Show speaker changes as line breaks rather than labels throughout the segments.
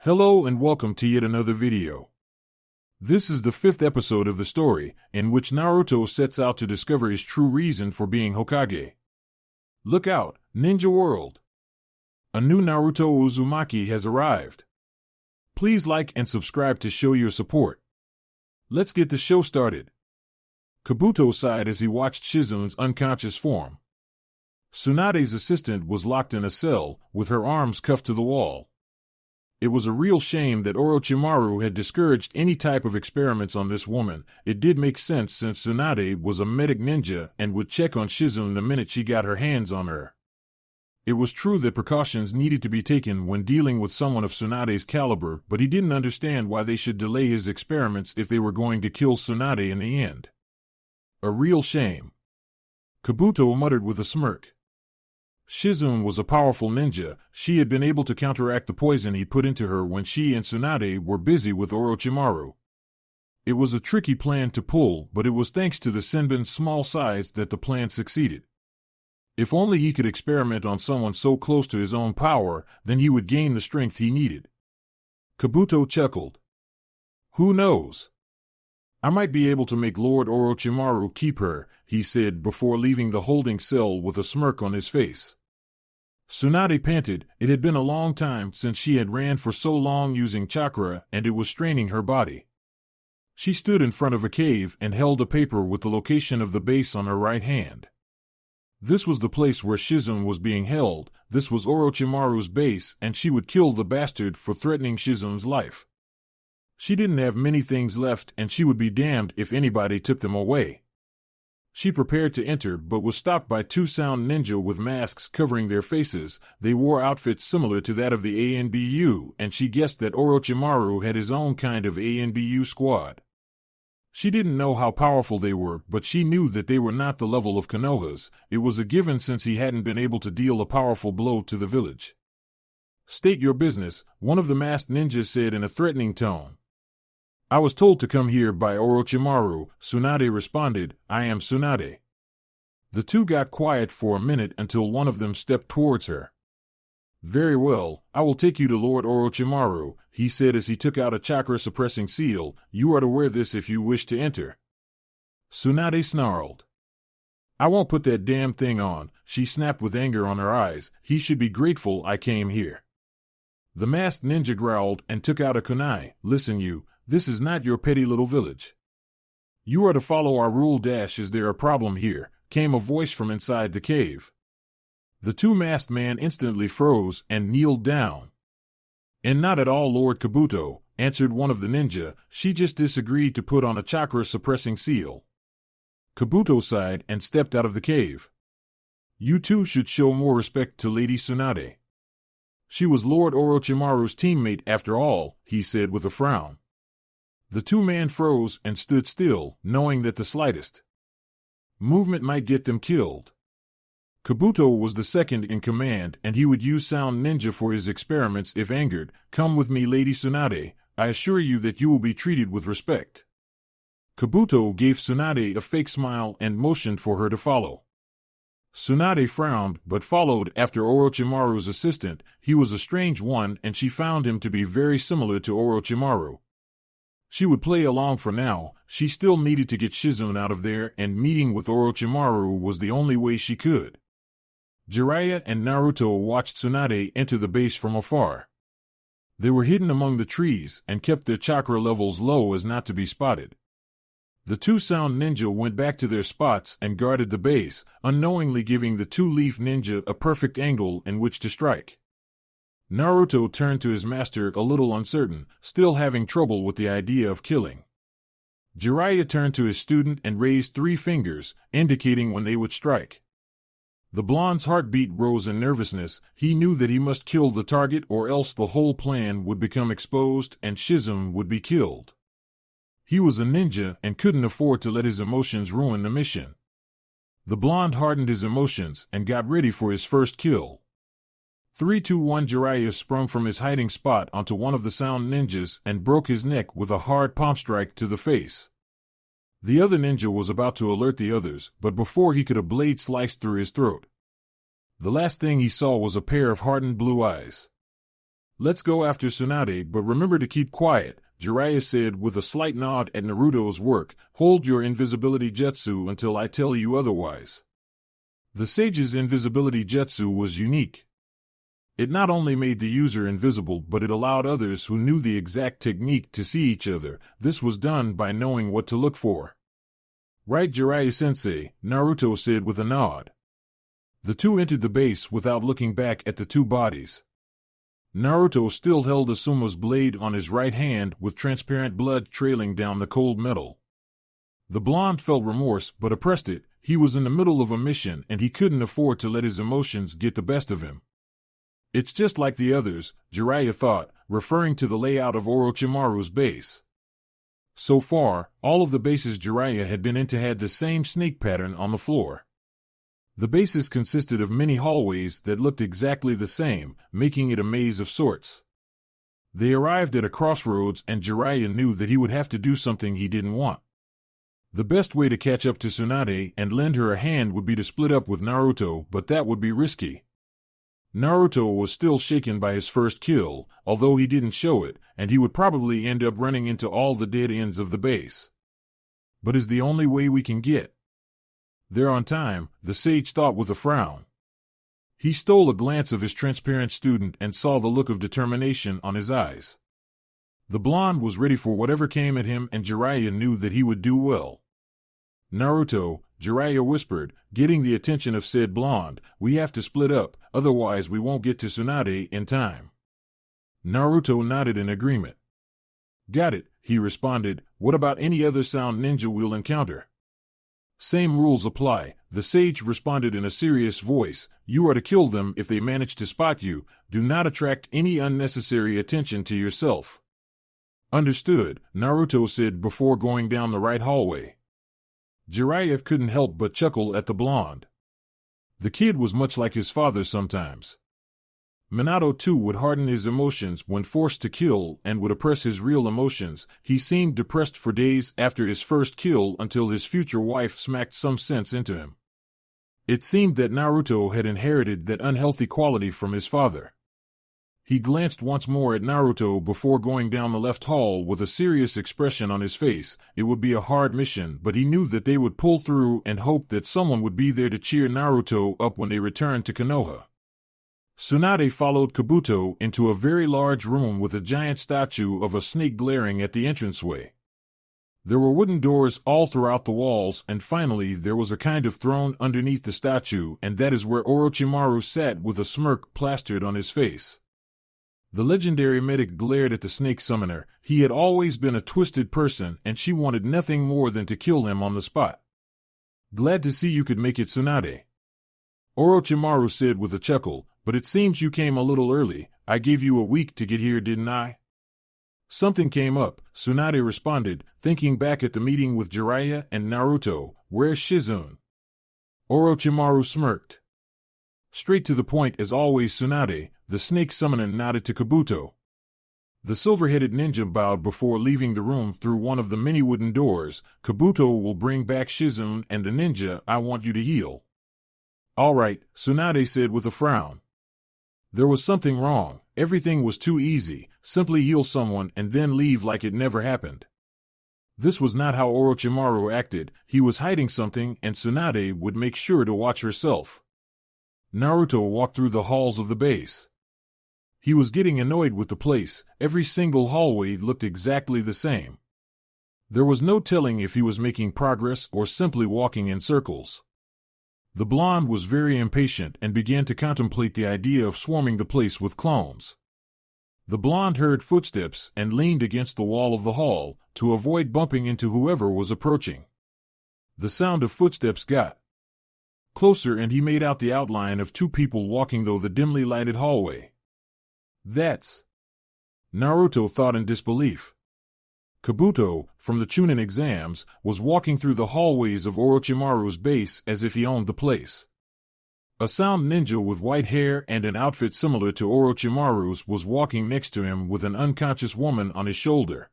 Hello and welcome to yet another video. This is the 5th episode of the story, in which Naruto sets out to discover his true reason for being Hokage. Look out, Ninja World! A new Naruto Uzumaki has arrived. Please like and subscribe to show your support. Let's get the show started. Kabuto sighed as he watched Shizune's unconscious form. Tsunade's assistant was locked in a cell, with her arms cuffed to the wall. It was a real shame that Orochimaru had discouraged any type of experiments on this woman. It did make sense since Tsunade was a medic ninja and would check on Shizune the minute she got her hands on her. It was true that precautions needed to be taken when dealing with someone of Tsunade's caliber, but he didn't understand why they should delay his experiments if they were going to kill Tsunade in the end. A real shame. Kabuto muttered with a smirk. Shizune was a powerful ninja. She had been able to counteract the poison he put into her when she and Tsunade were busy with Orochimaru. It was a tricky plan to pull, but it was thanks to the Senbon's small size that the plan succeeded. If only he could experiment on someone so close to his own power, then he would gain the strength he needed. Kabuto chuckled. Who knows? I might be able to make Lord Orochimaru keep her, he said before leaving the holding cell with a smirk on his face. Tsunade panted. It had been a long time since she had ran for so long using chakra, and it was straining her body. She stood in front of a cave and held a paper with the location of the base on her right hand. This was the place where Shizune was being held. This was Orochimaru's base, and she would kill the bastard for threatening Shizune's life. She didn't have many things left, and she would be damned if anybody took them away. She prepared to enter, but was stopped by two sound ninja with masks covering their faces. They wore outfits similar to that of the ANBU, and she guessed that Orochimaru had his own kind of ANBU squad. She didn't know how powerful they were, but she knew that they were not the level of Konoha's. It was a given since he hadn't been able to deal a powerful blow to the village. State your business, one of the masked ninjas said in a threatening tone. I was told to come here by Orochimaru, Tsunade responded. I am Tsunade. The two got quiet for a minute until one of them stepped towards her. Very well, I will take you to Lord Orochimaru, he said as he took out a chakra-suppressing seal. You are to wear this if you wish to enter. Tsunade snarled. I won't put that damn thing on, she snapped with anger on her eyes. He should be grateful I came here. The masked ninja growled and took out a kunai. Listen you. This is not your petty little village. You are to follow our rule. Is there a problem here? Came a voice from inside the cave. The two masked man instantly froze and kneeled down. And not at all, Lord Kabuto, answered one of the ninja. She just disagreed to put on a chakra-suppressing seal. Kabuto sighed and stepped out of the cave. You two should show more respect to Lady Tsunade. She was Lord Orochimaru's teammate after all, he said with a frown. The two men froze and stood still, knowing that the slightest movement might get them killed. Kabuto was the second in command, and he would use Sound Ninja for his experiments if angered. Come with me, Lady Tsunade. I assure you that you will be treated with respect. Kabuto gave Tsunade a fake smile and motioned for her to follow. Tsunade frowned, but followed after Orochimaru's assistant. He was a strange one, and she found him to be very similar to Orochimaru. She would play along for now. She still needed to get Shizune out of there, and meeting with Orochimaru was the only way she could. Jiraiya and Naruto watched Tsunade enter the base from afar. They were hidden among the trees and kept their chakra levels low as not to be spotted. The two sound ninja went back to their spots and guarded the base, unknowingly giving the two-leaf ninja a perfect angle in which to strike. Naruto turned to his master a little uncertain, still having trouble with the idea of killing. Jiraiya turned to his student and raised 3 fingers, indicating when they would strike. The blonde's heartbeat rose in nervousness. He knew that he must kill the target or else the whole plan would become exposed and Shizune would be killed. He was a ninja and couldn't afford to let his emotions ruin the mission. The blonde hardened his emotions and got ready for his first kill. 3-2-1 Jiraiya sprung from his hiding spot onto one of the sound ninjas and broke his neck with a hard palm strike to the face. The other ninja was about to alert the others, but before he could, a blade sliced through his throat. The last thing he saw was a pair of hardened blue eyes. Let's go after Tsunade, but remember to keep quiet, Jiraiya said with a slight nod at Naruto's work. Hold your invisibility jutsu until I tell you otherwise. The sage's invisibility jutsu was unique. It not only made the user invisible, but it allowed others who knew the exact technique to see each other. This was done by knowing what to look for. Right, Jiraiya-sensei, Naruto said with a nod. The two entered the base without looking back at the two bodies. Naruto still held Asuma's blade on his right hand with transparent blood trailing down the cold metal. The blonde felt remorse but oppressed it. He was in the middle of a mission and he couldn't afford to let his emotions get the best of him. It's just like the others, Jiraiya thought, referring to the layout of Orochimaru's base. So far, all of the bases Jiraiya had been into had the same snake pattern on the floor. The bases consisted of many hallways that looked exactly the same, making it a maze of sorts. They arrived at a crossroads and Jiraiya knew that he would have to do something he didn't want. The best way to catch up to Tsunade and lend her a hand would be to split up with Naruto, but that would be risky. Naruto was still shaken by his first kill, although he didn't show it, and he would probably end up running into all the dead ends of the base. But is the only way we can get there on time, the sage thought with a frown. He stole a glance of his transparent student and saw the look of determination on his eyes. The blonde was ready for whatever came at him and Jiraiya knew that he would do well. Naruto, Jiraiya whispered, getting the attention of said blonde, we have to split up, otherwise we won't get to Tsunade in time. Naruto nodded in agreement. Got it, he responded. What about any other sound ninja we'll encounter? Same rules apply, the sage responded in a serious voice. You are to kill them if they manage to spot you. Do not attract any unnecessary attention to yourself. Understood, Naruto said before going down the right hallway. Jiraiya couldn't help but chuckle at the blonde. The kid was much like his father sometimes. Minato too would harden his emotions when forced to kill and would oppress his real emotions. He seemed depressed for days after his first kill until his future wife smacked some sense into him. It seemed that Naruto had inherited that unhealthy quality from his father. He glanced once more at Naruto before going down the left hall with a serious expression on his face. It would be a hard mission, but he knew that they would pull through and hoped that someone would be there to cheer Naruto up when they returned to Konoha. Tsunade followed Kabuto into a very large room with a giant statue of a snake glaring at the entranceway. There were wooden doors all throughout the walls, and finally there was a kind of throne underneath the statue, and that is where Orochimaru sat with a smirk plastered on his face. The legendary medic glared at the snake summoner. He had always been a twisted person, and she wanted nothing more than to kill him on the spot. Glad to see you could make it, Tsunade, Orochimaru said with a chuckle, but it seems you came a little early. I gave you a week to get here, didn't I? Something came up, Tsunade responded, thinking back at the meeting with Jiraiya and Naruto. Where's Shizune? Orochimaru smirked. Straight to the point as always, Tsunade, the snake summoner nodded to Kabuto. The silver-headed ninja bowed before leaving the room through one of the many wooden doors. Kabuto will bring back Shizune and the ninja. I want you to heal. All right, Tsunade said with a frown. There was something wrong. Everything was too easy. Simply heal someone and then leave like it never happened. This was not how Orochimaru acted. He was hiding something, and Tsunade would make sure to watch herself. Naruto walked through the halls of the base. He was getting annoyed with the place. Every single hallway looked exactly the same. There was no telling if he was making progress or simply walking in circles. The blonde was very impatient and began to contemplate the idea of swarming the place with clones. The blonde heard footsteps and leaned against the wall of the hall to avoid bumping into whoever was approaching. The sound of footsteps got closer and he made out the outline of two people walking through the dimly lighted hallway. That's Naruto thought in disbelief. Kabuto, from the Chunin exams, was walking through the hallways of Orochimaru's base as if he owned the place. A sound ninja with white hair and an outfit similar to Orochimaru's was walking next to him with an unconscious woman on his shoulder.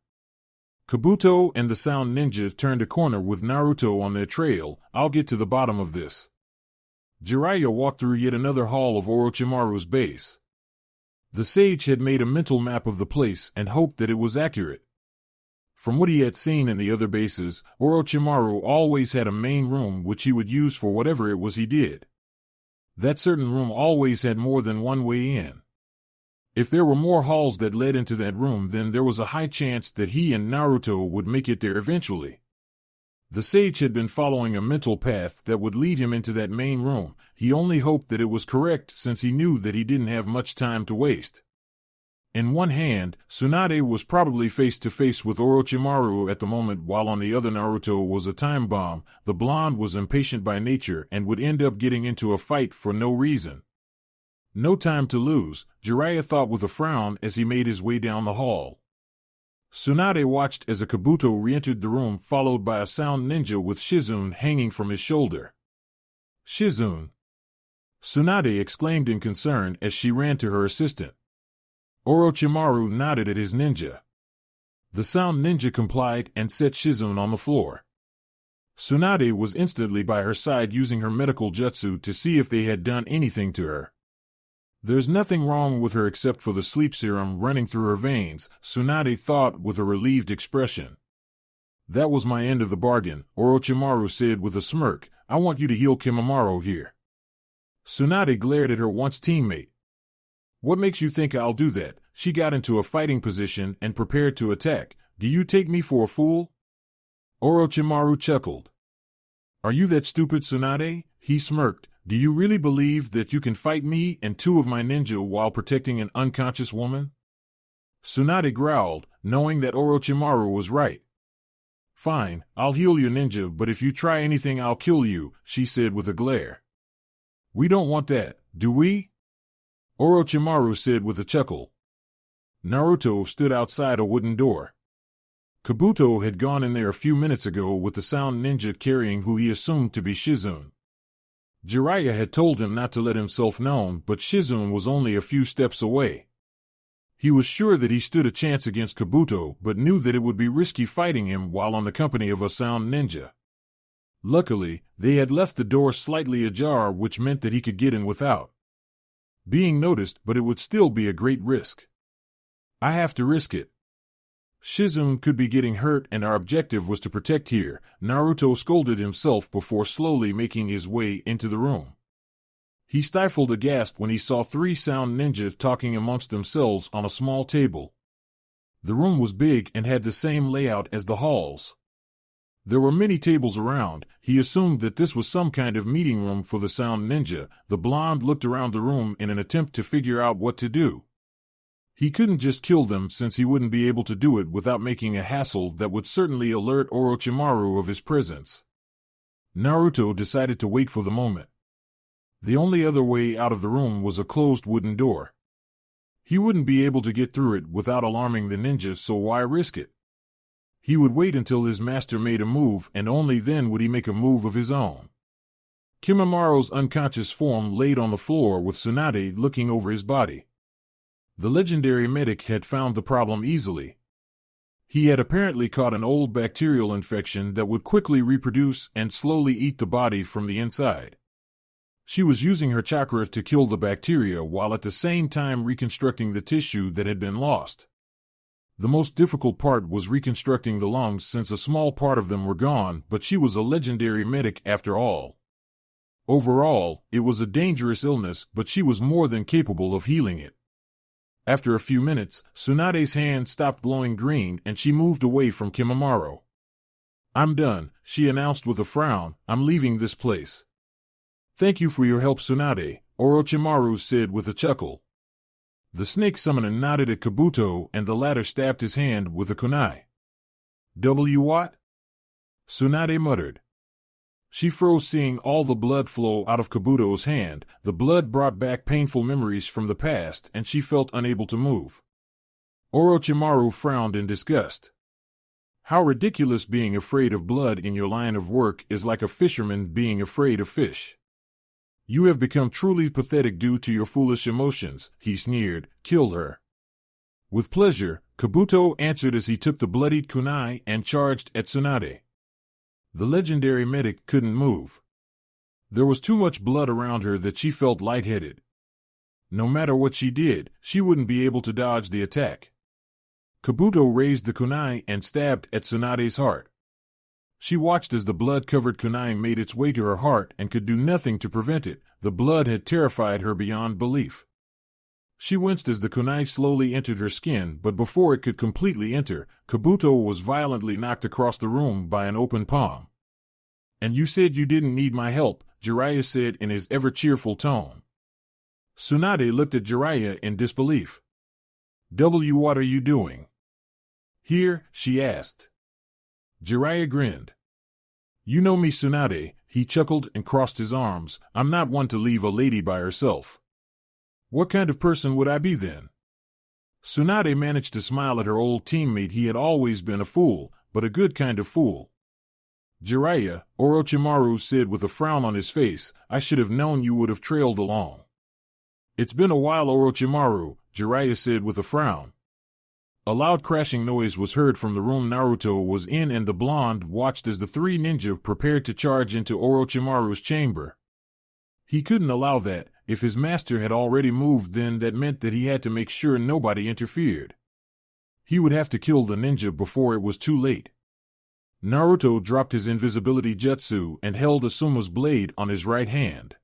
Kabuto and the sound ninja turned a corner with Naruto on their trail. I'll get to the bottom of this. Jiraiya walked through yet another hall of Orochimaru's base. The sage had made a mental map of the place and hoped that it was accurate. From what he had seen in the other bases, Orochimaru always had a main room which he would use for whatever it was he did. That certain room always had more than one way in. If there were more halls that led into that room, then there was a high chance that he and Naruto would make it there eventually. The sage had been following a mental path that would lead him into that main room. He only hoped that it was correct since he knew that he didn't have much time to waste. In one hand, Tsunade was probably face to face with Orochimaru at the moment, while on the other Naruto was a time bomb. The blonde was impatient by nature and would end up getting into a fight for no reason. No time to lose, Jiraiya thought with a frown as he made his way down the hall. Tsunade watched as a Kabuto re-entered the room, followed by a sound ninja with Shizune hanging from his shoulder. "Shizune!" Tsunade exclaimed in concern as she ran to her assistant. Orochimaru nodded at his ninja. The sound ninja complied and set Shizune on the floor. Tsunade was instantly by her side using her medical jutsu to see if they had done anything to her. "There's nothing wrong with her except for the sleep serum running through her veins," Tsunade thought with a relieved expression. "That was my end of the bargain," Orochimaru said with a smirk. "I want you to heal Kimimaro here." Tsunade glared at her once teammate. "What makes you think I'll do that? She got into a fighting position and prepared to attack. Do you take me for a fool?" Orochimaru chuckled. "Are you that stupid, Tsunade?" He smirked. "Do you really believe that you can fight me and two of my ninja while protecting an unconscious woman?" Tsunade growled, knowing that Orochimaru was right. "Fine, I'll heal your ninja, but if you try anything I'll kill you," she said with a glare. "We don't want that, do we?" Orochimaru said with a chuckle. Naruto stood outside a wooden door. Kabuto had gone in there a few minutes ago with the sound ninja carrying who he assumed to be Shizune. Jiraiya had told him not to let himself known, but Shizune was only a few steps away. He was sure that he stood a chance against Kabuto, but knew that it would be risky fighting him while on the company of a sound ninja. Luckily, they had left the door slightly ajar, which meant that he could get in without being noticed, but it would still be a great risk. "I have to risk it. Shizune could be getting hurt and our objective was to protect here," Naruto scolded himself before slowly making his way into the room. He stifled a gasp when he saw three sound ninjas talking amongst themselves on a small table. The room was big and had the same layout as the halls. There were many tables around. He assumed that this was some kind of meeting room for the sound ninja. The blonde looked around the room in an attempt to figure out what to do. He couldn't just kill them since he wouldn't be able to do it without making a hassle that would certainly alert Orochimaru of his presence. Naruto decided to wait for the moment. The only other way out of the room was a closed wooden door. He wouldn't be able to get through it without alarming the ninja, so why risk it? He would wait until his master made a move, and only then would he make a move of his own. Kimimaro's unconscious form laid on the floor with Tsunade looking over his body. The legendary medic had found the problem easily. He had apparently caught an old bacterial infection that would quickly reproduce and slowly eat the body from the inside. She was using her chakra to kill the bacteria while at the same time reconstructing the tissue that had been lost. The most difficult part was reconstructing the lungs since a small part of them were gone, but she was a legendary medic after all. Overall, it was a dangerous illness, but she was more than capable of healing it. After a few minutes, Tsunade's hand stopped glowing green and she moved away from Kimimaro. "I'm done," she announced with a frown. "I'm leaving this place." "Thank you for your help, Tsunade," Orochimaru said with a chuckle. The snake summoner nodded at Kabuto and the latter stabbed his hand with a kunai. What?" Tsunade muttered. She froze seeing all the blood flow out of Kabuto's hand. The blood brought back painful memories from the past and she felt unable to move. Orochimaru frowned in disgust. "How ridiculous, being afraid of blood in your line of work is like a fisherman being afraid of fish. You have become truly pathetic due to your foolish emotions," he sneered. "Kill her." With pleasure, Kabuto answered as he took the bloodied kunai and charged at Tsunade. The legendary medic couldn't move. There was too much blood around her that she felt lightheaded. No matter what she did, she wouldn't be able to dodge the attack. Kabuto raised the kunai and stabbed at Tsunade's heart. She watched as the blood-covered kunai made its way to her heart and could do nothing to prevent it. The blood had terrified her beyond belief. She winced as the kunai slowly entered her skin, but before it could completely enter, Kabuto was violently knocked across the room by an open palm. "And you said you didn't need my help," Jiraiya said in his ever-cheerful tone. Tsunade looked at Jiraiya in disbelief. "What are you doing here?" she asked. Jiraiya grinned. "You know me, Tsunade," he chuckled and crossed his arms. "I'm not one to leave a lady by herself." "What kind of person would I be then?" Tsunade managed to smile at her old teammate. He had always been a fool, but a good kind of fool. "Jiraiya," Orochimaru said with a frown on his face, "I should have known you would have trailed along." "It's been a while, Orochimaru," Jiraiya said with a frown. A loud crashing noise was heard from the room Naruto was in, and the blonde watched as the three ninja prepared to charge into Orochimaru's chamber. He couldn't allow that. If his master had already moved, then that meant that he had to make sure nobody interfered. He would have to kill the ninja before it was too late. Naruto dropped his invisibility jutsu and held Asuma's blade on his right hand.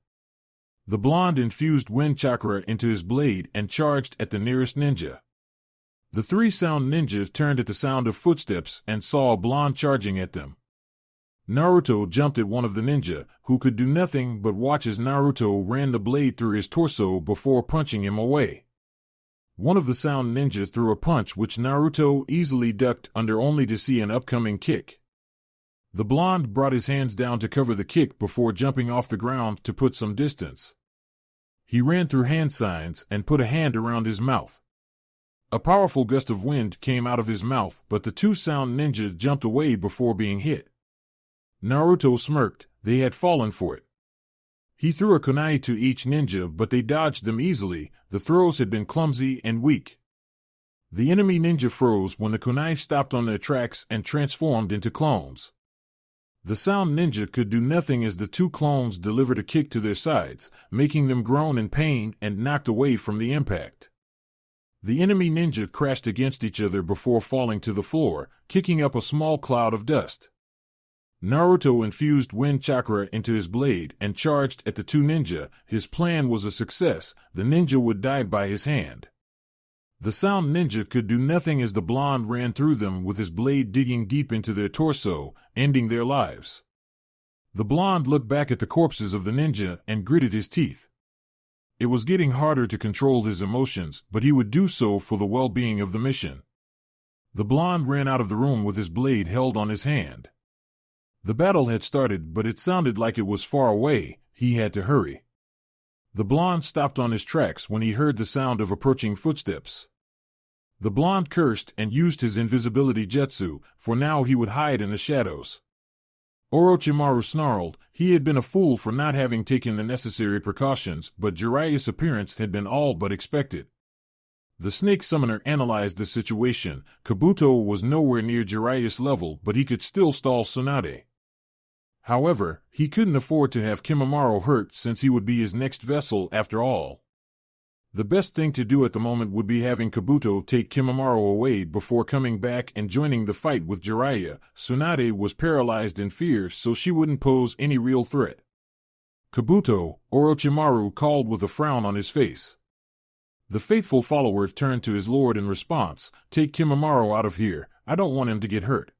The blonde infused wind chakra into his blade and charged at the nearest ninja. The three sound ninjas turned at the sound of footsteps and saw a blonde charging at them. Naruto jumped at one of the ninja, who could do nothing but watch as Naruto ran the blade through his torso before punching him away. One of the sound ninjas threw a punch which Naruto easily ducked under, only to see an upcoming kick. The blonde brought his hands down to cover the kick before jumping off the ground to put some distance. He ran through hand signs and put a hand around his mouth. A powerful gust of wind came out of his mouth, but the two sound ninjas jumped away before being hit. Naruto smirked. They had fallen for it. He threw a kunai to each ninja, but they dodged them easily. The throws had been clumsy and weak. The enemy ninja froze when the kunai stopped on their tracks and transformed into clones. The sound ninja could do nothing as the two clones delivered a kick to their sides, making them groan in pain and knocked away from the impact. The enemy ninja crashed against each other before falling to the floor, kicking up a small cloud of dust. Naruto infused wind chakra into his blade and charged at the two ninja. His plan was a success. The ninja would die by his hand. The sound ninja could do nothing as the blonde ran through them with his blade digging deep into their torso, ending their lives. The blonde looked back at the corpses of the ninja and gritted his teeth. It was getting harder to control his emotions, but he would do so for the well-being of the mission. The blonde ran out of the room with his blade held on his hand. The battle had started, but it sounded like it was far away. He had to hurry. The blonde stopped on his tracks when he heard the sound of approaching footsteps. The blonde cursed and used his invisibility jutsu, for now he would hide in the shadows. Orochimaru snarled. He had been a fool for not having taken the necessary precautions, but Jiraiya's appearance had been all but expected. The snake summoner analyzed the situation. Kabuto was nowhere near Jiraiya's level, but he could still stall Tsunade. However, he couldn't afford to have Kimimaro hurt, since he would be his next vessel after all. The best thing to do at the moment would be having Kabuto take Kimimaro away before coming back and joining the fight with Jiraiya. Tsunade was paralyzed in fear, so she wouldn't pose any real threat. "Kabuto," Orochimaru called with a frown on his face. The faithful follower turned to his lord in response. "Take Kimimaro out of here. I don't want him to get hurt.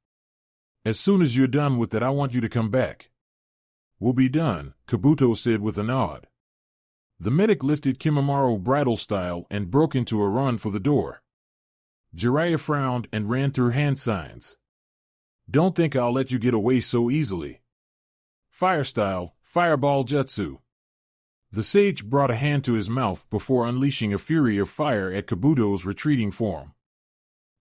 As soon as you're done with that, I want you to come back." "We'll be done," Kabuto said with a nod. The medic lifted Kimimaro bridal style and broke into a run for the door. Jiraiya frowned and ran through hand signs. "Don't think I'll let you get away so easily." "Fire style, fireball jutsu." The sage brought a hand to his mouth before unleashing a fury of fire at Kabuto's retreating form.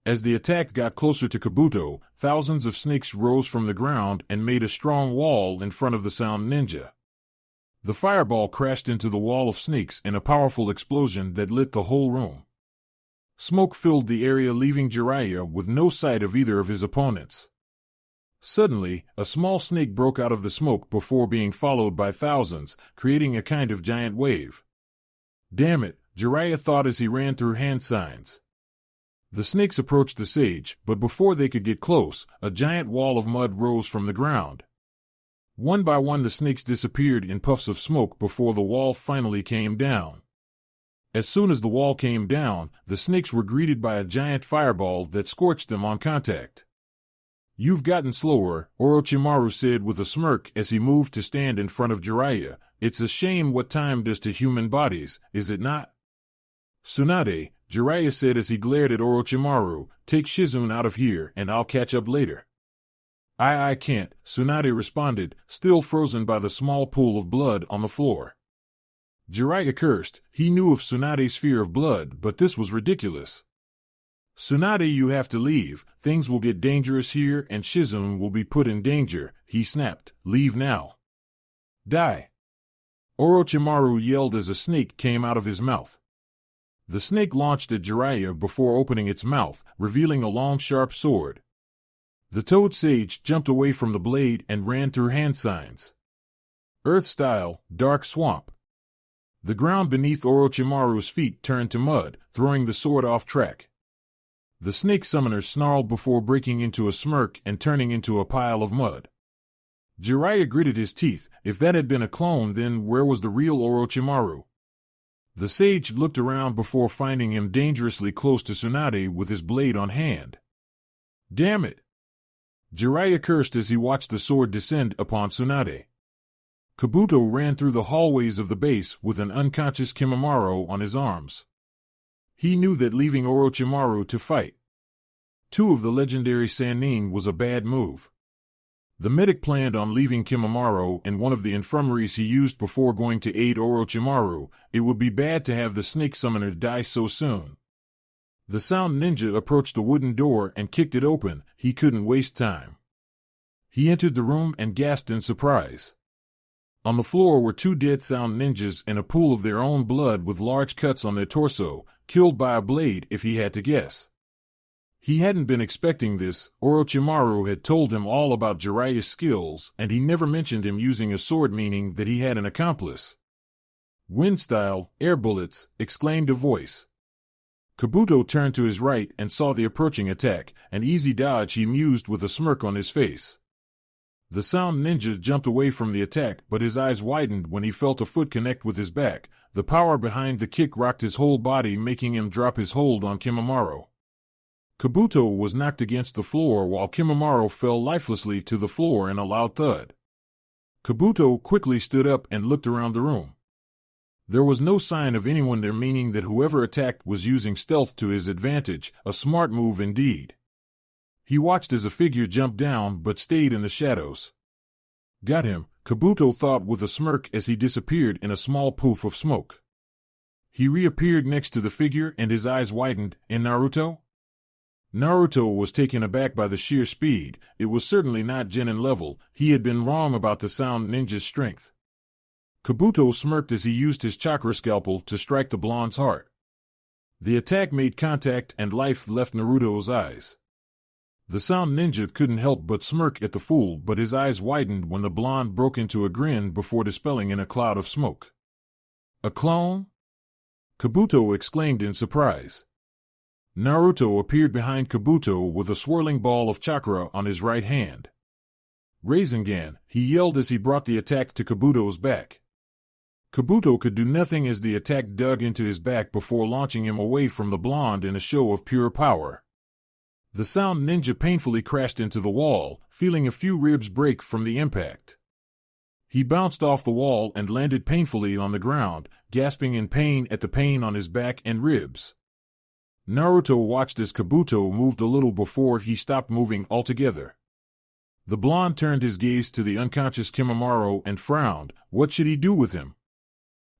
As the attack got closer to Kabuto, thousands of snakes rose from the ground and made a strong wall in front of the sound ninja. The fireball crashed into the wall of snakes in a powerful explosion that lit the whole room. Smoke filled the area, leaving Jiraiya with no sight of either of his opponents. Suddenly, a small snake broke out of the smoke before being followed by thousands, creating a kind of giant wave. "Damn it," Jiraiya thought as he ran through hand signs. The snakes approached the sage, but before they could get close, a giant wall of mud rose from the ground. One by one the snakes disappeared in puffs of smoke before the wall finally came down. As soon as the wall came down, the snakes were greeted by a giant fireball that scorched them on contact. "You've gotten slower," Orochimaru said with a smirk as he moved to stand in front of Jiraiya. "It's a shame what time does to human bodies, is it not?" "Tsunade," Jiraiya said as he glared at Orochimaru, "take Shizune out of here and I'll catch up later." I can't," Tsunade responded, still frozen by the small pool of blood on the floor. Jiraiya cursed. He knew of Tsunade's fear of blood, but this was ridiculous. "Tsunade, you have to leave. Things will get dangerous here and Shizune will be put in danger," he snapped. "Leave now." "Die!" Orochimaru yelled as a snake came out of his mouth. The snake launched at Jiraiya before opening its mouth, revealing a long sharp sword. The toad sage jumped away from the blade and ran through hand signs. Earth style, dark swamp. The ground beneath Orochimaru's feet turned to mud, throwing the sword off track. The snake summoner snarled before breaking into a smirk and turning into a pile of mud. Jiraiya gritted his teeth. If that had been a clone, then where was the real Orochimaru? The sage looked around before finding him dangerously close to Tsunade with his blade on hand. "Damn it!" Jiraiya cursed as he watched the sword descend upon Tsunade. Kabuto ran through the hallways of the base with an unconscious Kimimaro on his arms. He knew that leaving Orochimaru to fight two of the legendary Sannin was a bad move. The medic planned on leaving Kimimaro in one of the infirmaries he used before going to aid Orochimaru. It would be bad to have the snake summoner die so soon. The sound ninja approached the wooden door and kicked it open. He couldn't waste time. He entered the room and gasped in surprise. On the floor were two dead sound ninjas in a pool of their own blood with large cuts on their torso, killed by a blade if he had to guess. He hadn't been expecting this. Orochimaru had told him all about Jiraiya's skills, and he never mentioned him using a sword, meaning that he had an accomplice. "Wind style, air bullets," exclaimed a voice. Kabuto turned to his right and saw the approaching attack, an easy dodge, he mused with a smirk on his face. The sound ninja jumped away from the attack, but his eyes widened when he felt a foot connect with his back. The power behind the kick rocked his whole body, making him drop his hold on Kimimaro. Kabuto was knocked against the floor while Kimimaro fell lifelessly to the floor in a loud thud. Kabuto quickly stood up and looked around the room. There was no sign of anyone there, meaning that whoever attacked was using stealth to his advantage, a smart move indeed. He watched as a figure jumped down but stayed in the shadows. "Got him," Kabuto thought with a smirk as he disappeared in a small poof of smoke. He reappeared next to the figure and his eyes widened. "In Naruto?" Naruto was taken aback by the sheer speed. It was certainly not genin level. He had been wrong about the sound ninja's strength. Kabuto smirked as he used his chakra scalpel to strike the blonde's heart. The attack made contact and life left Naruto's eyes. The sound ninja couldn't help but smirk at the fool, but his eyes widened when the blonde broke into a grin before dispelling in a cloud of smoke. "A clone?" Kabuto exclaimed in surprise. Naruto appeared behind Kabuto with a swirling ball of chakra on his right hand. "Rasengan," he yelled as he brought the attack to Kabuto's back. Kabuto could do nothing as the attack dug into his back before launching him away from the blonde in a show of pure power. The sound ninja painfully crashed into the wall, feeling a few ribs break from the impact. He bounced off the wall and landed painfully on the ground, gasping in pain at the pain on his back and ribs. Naruto watched as Kabuto moved a little before he stopped moving altogether. The blonde turned his gaze to the unconscious Kimimaro and frowned. What should he do with him?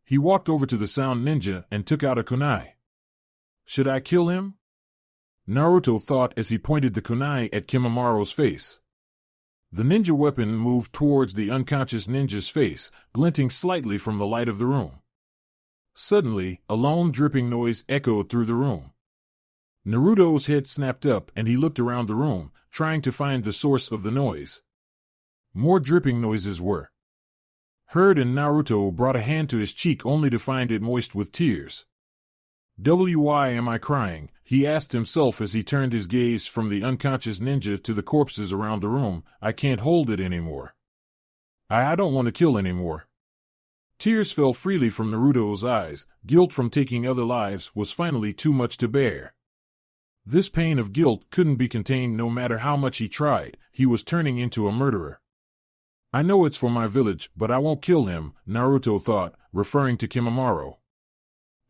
He walked over to the sound ninja and took out a kunai. "Should I kill him?" Naruto thought as he pointed the kunai at Kimimaro's face. The ninja weapon moved towards the unconscious ninja's face, glinting slightly from the light of the room. Suddenly, a lone dripping noise echoed through the room. Naruto's head snapped up and he looked around the room, trying to find the source of the noise. More dripping noises were heard and Naruto brought a hand to his cheek only to find it moist with tears. Why am I crying? He asked himself as he turned his gaze from the unconscious ninja to the corpses around the room. I can't hold it anymore. I don't want to kill anymore. Tears fell freely from Naruto's eyes. Guilt from taking other lives was finally too much to bear. This pain of guilt couldn't be contained no matter how much he tried. He was turning into a murderer. I know it's for my village, but I won't kill him, Naruto thought, referring to Kimimaro.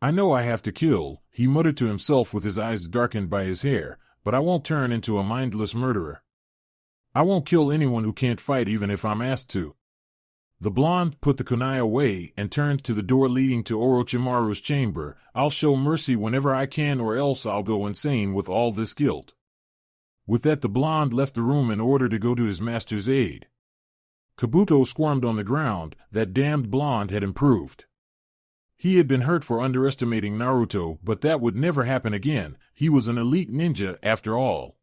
I know I have to kill, he muttered to himself with his eyes darkened by his hair, but I won't turn into a mindless murderer. I won't kill anyone who can't fight even if I'm asked to. The blonde put the kunai away and turned to the door leading to Orochimaru's chamber. I'll show mercy whenever I can or else I'll go insane with all this guilt. With that, the blonde left the room in order to go to his master's aid. Kabuto squirmed on the ground. That damned blonde had improved. He had been hurt for underestimating Naruto, but that would never happen again. He was an elite ninja after all.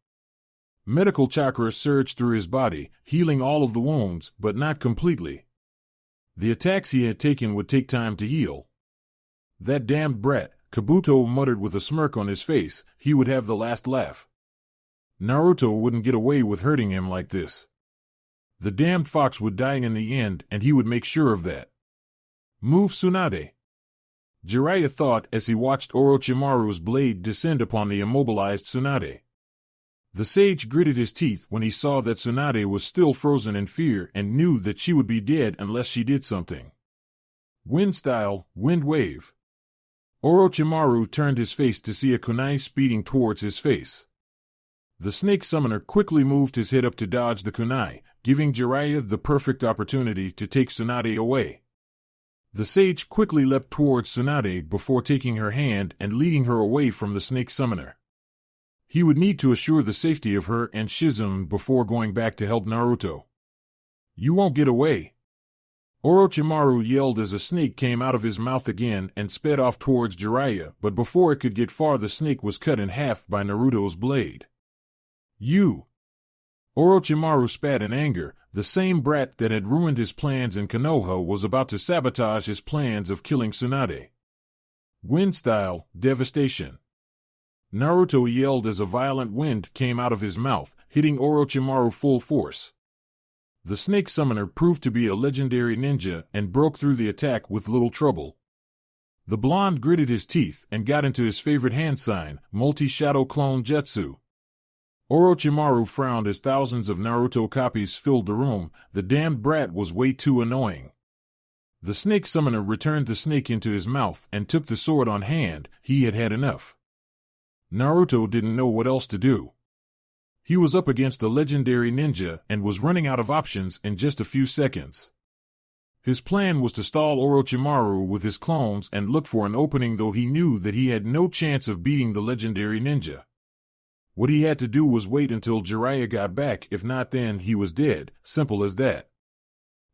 Medical chakra surged through his body, healing all of the wounds, but not completely. The attacks he had taken would take time to heal. That damned brat, Kabuto muttered with a smirk on his face. He would have the last laugh. Naruto wouldn't get away with hurting him like this. The damned fox would die in the end, and he would make sure of that. Move, Tsunade. Jiraiya thought as he watched Orochimaru's blade descend upon the immobilized Tsunade. The sage gritted his teeth when he saw that Tsunade was still frozen in fear and knew that she would be dead unless she did something. Wind style, wind wave. Orochimaru turned his face to see a kunai speeding towards his face. The snake summoner quickly moved his head up to dodge the kunai, giving Jiraiya the perfect opportunity to take Tsunade away. The sage quickly leapt towards Tsunade before taking her hand and leading her away from the snake summoner. He would need to assure the safety of her and Shizune before going back to help Naruto. You won't get away. Orochimaru yelled as a snake came out of his mouth again and sped off towards Jiraiya, but before it could get far the snake was cut in half by Naruto's blade. You! Orochimaru spat in anger. The same brat that had ruined his plans in Konoha was about to sabotage his plans of killing Tsunade. Wind style, devastation. Naruto yelled as a violent wind came out of his mouth, hitting Orochimaru full force. The snake summoner proved to be a legendary ninja and broke through the attack with little trouble. The blonde gritted his teeth and got into his favorite hand sign, multi-shadow clone jutsu. Orochimaru frowned as thousands of Naruto copies filled the room. The damned brat was way too annoying. The snake summoner returned the snake into his mouth and took the sword on hand. He had had enough. Naruto didn't know what else to do. He was up against a legendary ninja and was running out of options in just a few seconds. His plan was to stall Orochimaru with his clones and look for an opening, though he knew that he had no chance of beating the legendary ninja. What he had to do was wait until Jiraiya got back. If not, then he was dead. Simple as that.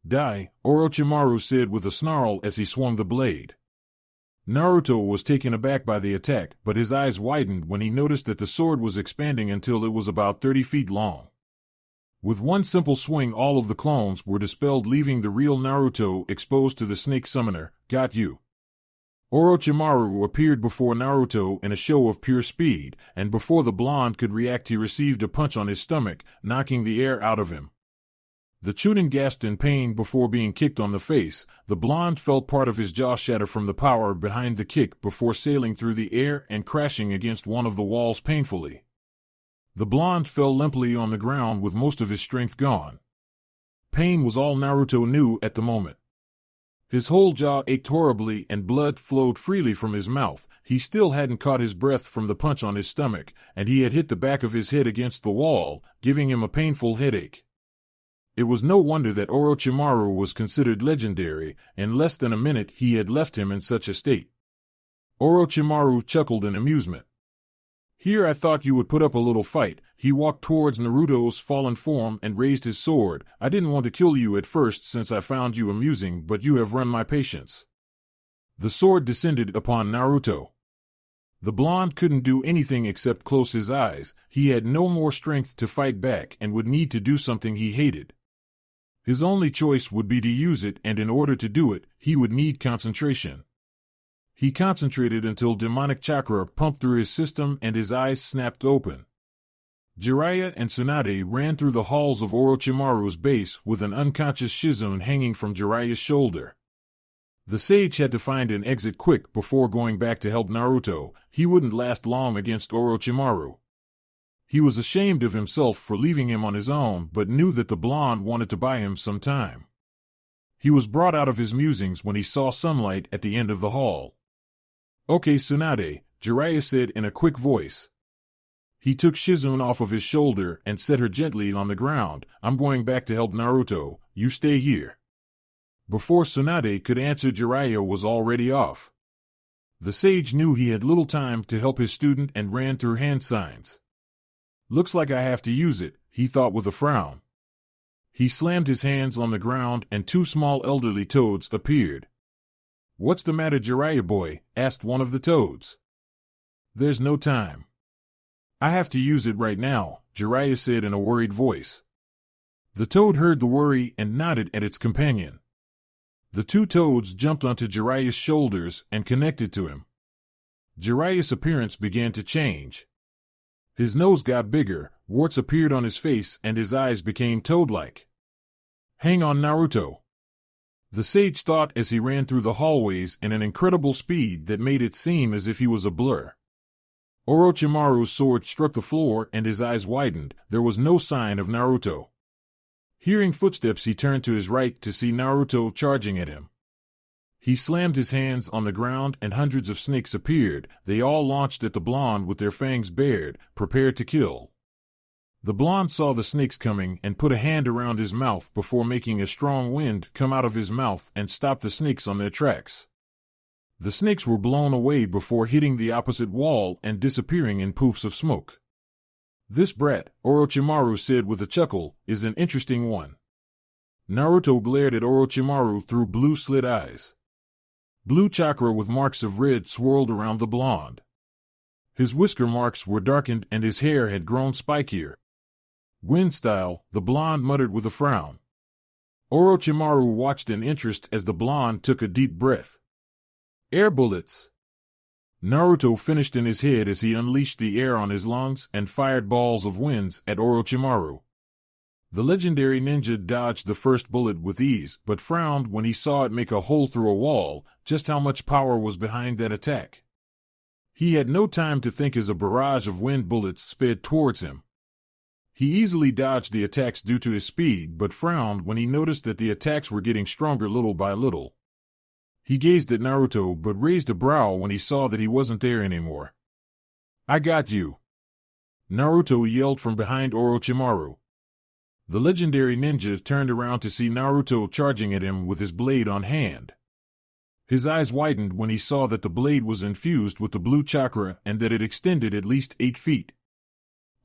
Die, Orochimaru said with a snarl as he swung the blade. Naruto was taken aback by the attack, but his eyes widened when he noticed that the sword was expanding until it was about 30 feet long. With one simple swing, all of the clones were dispelled, leaving the real Naruto exposed to the snake summoner. Got you. Orochimaru appeared before Naruto in a show of pure speed, and before the blonde could react he received a punch on his stomach, knocking the air out of him. The Chunin gasped in pain before being kicked on the face. The blonde felt part of his jaw shatter from the power behind the kick before sailing through the air and crashing against one of the walls painfully. The blonde fell limply on the ground with most of his strength gone. Pain was all Naruto knew at the moment. His whole jaw ached horribly and blood flowed freely from his mouth. He still hadn't caught his breath from the punch on his stomach, and he had hit the back of his head against the wall, giving him a painful headache. It was no wonder that Orochimaru was considered legendary. In less than a minute he had left him in such a state. Orochimaru chuckled in amusement. Here I thought you would put up a little fight. He walked towards Naruto's fallen form and raised his sword. I didn't want to kill you at first since I found you amusing, but you have run my patience. The sword descended upon Naruto. The blonde couldn't do anything except close his eyes. He had no more strength to fight back and would need to do something he hated. His only choice would be to use it, and in order to do it, he would need concentration. He concentrated until demonic chakra pumped through his system and his eyes snapped open. Jiraiya and Tsunade ran through the halls of Orochimaru's base with an unconscious Shizune hanging from Jiraiya's shoulder. The sage had to find an exit quick before going back to help Naruto. He wouldn't last long against Orochimaru. He was ashamed of himself for leaving him on his own, but knew that the blonde wanted to buy him some time. He was brought out of his musings when he saw sunlight at the end of the hall. "Okay, Tsunade," Jiraiya said in a quick voice. He took Shizune off of his shoulder and set her gently on the ground. "I'm going back to help Naruto. You stay here." Before Tsunade could answer, Jiraiya was already off. The sage knew he had little time to help his student and ran through hand signs. "Looks like I have to use it," he thought with a frown. He slammed his hands on the ground and two small elderly toads appeared. "What's the matter, Jiraiya boy?" asked one of the toads. "There's no time. I have to use it right now," Jiraiya said in a worried voice. The toad heard the worry and nodded at its companion. The two toads jumped onto Jiraiya's shoulders and connected to him. Jiraiya's appearance began to change. His nose got bigger, warts appeared on his face, and his eyes became toad-like. "Hang on, Naruto," the sage thought as he ran through the hallways in an incredible speed that made it seem as if he was a blur. Orochimaru's sword struck the floor and his eyes widened. There was no sign of Naruto. Hearing footsteps, he turned to his right to see Naruto charging at him. He slammed his hands on the ground and hundreds of snakes appeared. They all launched at the blonde with their fangs bared, prepared to kill. The blonde saw the snakes coming and put a hand around his mouth before making a strong wind come out of his mouth and stop the snakes on their tracks. The snakes were blown away before hitting the opposite wall and disappearing in poofs of smoke. "This brat," Orochimaru said with a chuckle, "is an interesting one." Naruto glared at Orochimaru through blue slit eyes. Blue chakra with marks of red swirled around the blonde. His whisker marks were darkened and his hair had grown spikier. "Wind style," the blonde muttered with a frown. Orochimaru watched in interest as the blonde took a deep breath. "Air bullets." Naruto finished in his head as he unleashed the air on his lungs and fired balls of winds at Orochimaru. The legendary ninja dodged the first bullet with ease, but frowned when he saw it make a hole through a wall. Just how much power was behind that attack? He had no time to think as a barrage of wind bullets sped towards him. He easily dodged the attacks due to his speed, but frowned when he noticed that the attacks were getting stronger little by little. He gazed at Naruto but raised a brow when he saw that he wasn't there anymore. "I got you!" Naruto yelled from behind Orochimaru. The legendary ninja turned around to see Naruto charging at him with his blade on hand. His eyes widened when he saw that the blade was infused with the blue chakra and that it extended at least 8 feet.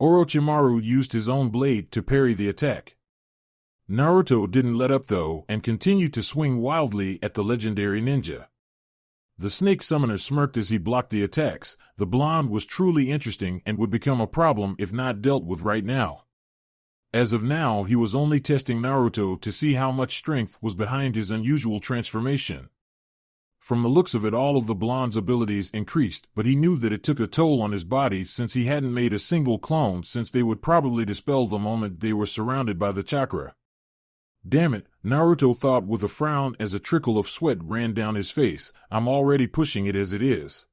Orochimaru used his own blade to parry the attack. Naruto didn't let up though and continued to swing wildly at the legendary ninja. The snake summoner smirked as he blocked the attacks. The blonde was truly interesting and would become a problem if not dealt with right now. As of now, he was only testing Naruto to see how much strength was behind his unusual transformation. From the looks of it, all of the blonde's abilities increased, but he knew that it took a toll on his body since he hadn't made a single clone, since they would probably dispel the moment they were surrounded by the chakra. "Damn it," Naruto thought with a frown as a trickle of sweat ran down his face. "I'm already pushing it as it is.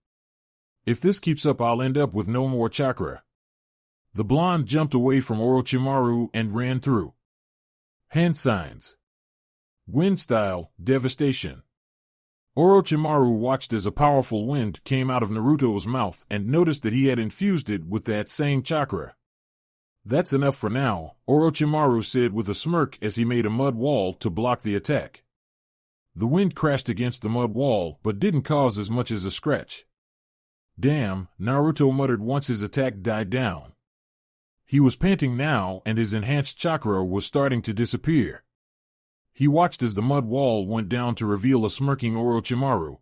If this keeps up, I'll end up with no more chakra." The blonde jumped away from Orochimaru and ran through. Hand signs. Wind style, devastation. Orochimaru watched as a powerful wind came out of Naruto's mouth and noticed that he had infused it with that same chakra. "That's enough for now," Orochimaru said with a smirk as he made a mud wall to block the attack. The wind crashed against the mud wall but didn't cause as much as a scratch. "Damn," Naruto muttered once his attack died down. He was panting now and his enhanced chakra was starting to disappear. He watched as the mud wall went down to reveal a smirking Orochimaru.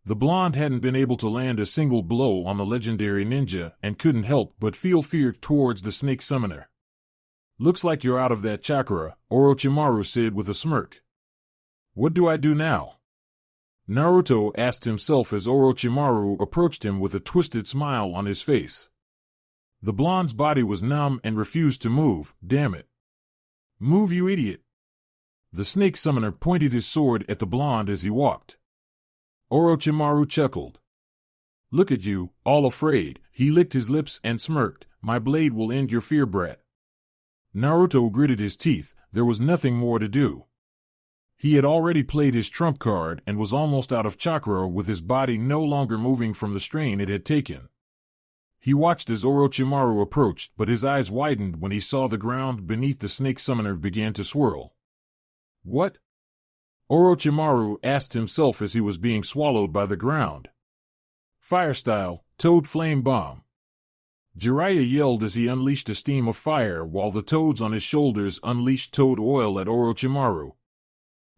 The blonde hadn't been able to land a single blow on the legendary ninja and couldn't help but feel fear towards the snake summoner. "Looks like you're out of that chakra," Orochimaru said with a smirk. "What do I do now?" Naruto asked himself as Orochimaru approached him with a twisted smile on his face. The blonde's body was numb and refused to move. Damn it. Move, you idiot. The snake summoner pointed his sword at the blonde as he walked. Orochimaru chuckled. Look at you, all afraid. He licked his lips and smirked. My blade will end your fear, brat. Naruto gritted his teeth. There was nothing more to do. He had already played his trump card and was almost out of chakra, with his body no longer moving from the strain it had taken. He watched as Orochimaru approached, but his eyes widened when he saw the ground beneath the snake summoner began to swirl. What? Orochimaru asked himself as he was being swallowed by the ground. Fire style, Toad Flame Bomb. Jiraiya yelled as he unleashed a steam of fire while the toads on his shoulders unleashed toad oil at Orochimaru.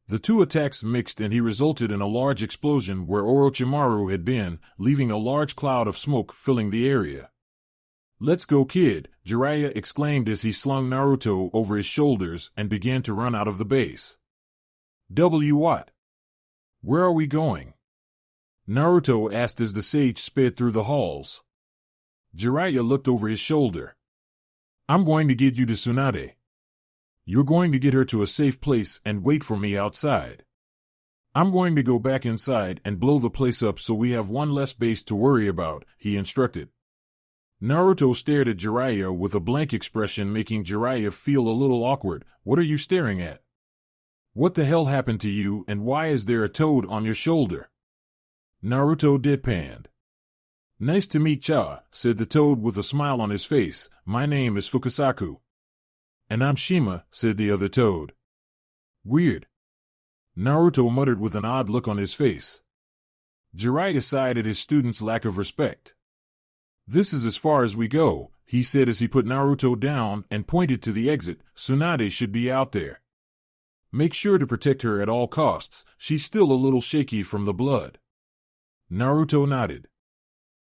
The two attacks mixed and he resulted in a large explosion where Orochimaru had been, leaving a large cloud of smoke filling the area. Let's go, kid, Jiraiya exclaimed as he slung Naruto over his shoulders and began to run out of the base. What? Where are we going? Naruto asked as the sage sped through the halls. Jiraiya looked over his shoulder. I'm going to get you to Tsunade. You're going to get her to a safe place and wait for me outside. I'm going to go back inside and blow the place up so we have one less base to worry about, he instructed. Naruto stared at Jiraiya with a blank expression, making Jiraiya feel a little awkward. What are you staring at? What the hell happened to you, and why is there a toad on your shoulder? Naruto deadpanned. Nice to meet ya, said the toad with a smile on his face. My name is Fukasaku. And I'm Shima, said the other toad. Weird. Naruto muttered with an odd look on his face. Jiraiya sighed at his student's lack of respect. This is as far as we go, he said as he put Naruto down and pointed to the exit. Tsunade should be out there. Make sure to protect her at all costs. She's still a little shaky from the blood. Naruto nodded.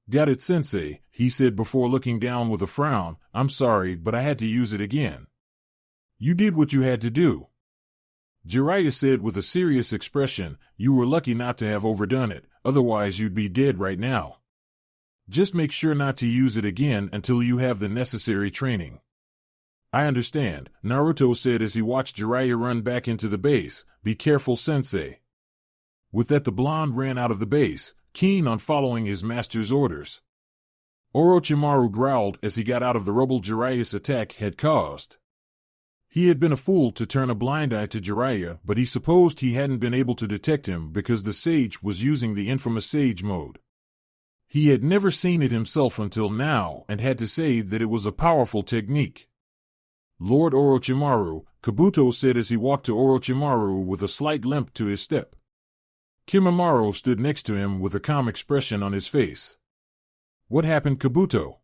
Got it, sensei, he said before looking down with a frown. I'm sorry, but I had to use it again. You did what you had to do. Jiraiya said with a serious expression. You were lucky not to have overdone it, otherwise you'd be dead right now. Just make sure not to use it again until you have the necessary training. I understand, Naruto said as he watched Jiraiya run back into the base. Be careful, sensei. With that, the blonde ran out of the base, keen on following his master's orders. Orochimaru growled as he got out of the rubble Jiraiya's attack had caused. He had been a fool to turn a blind eye to Jiraiya, but he supposed he hadn't been able to detect him because the sage was using the infamous sage mode. He had never seen it himself until now and had to say that it was a powerful technique. Lord Orochimaru, Kabuto said as he walked to Orochimaru with a slight limp to his step. Kimimaro stood next to him with a calm expression on his face. What happened, Kabuto?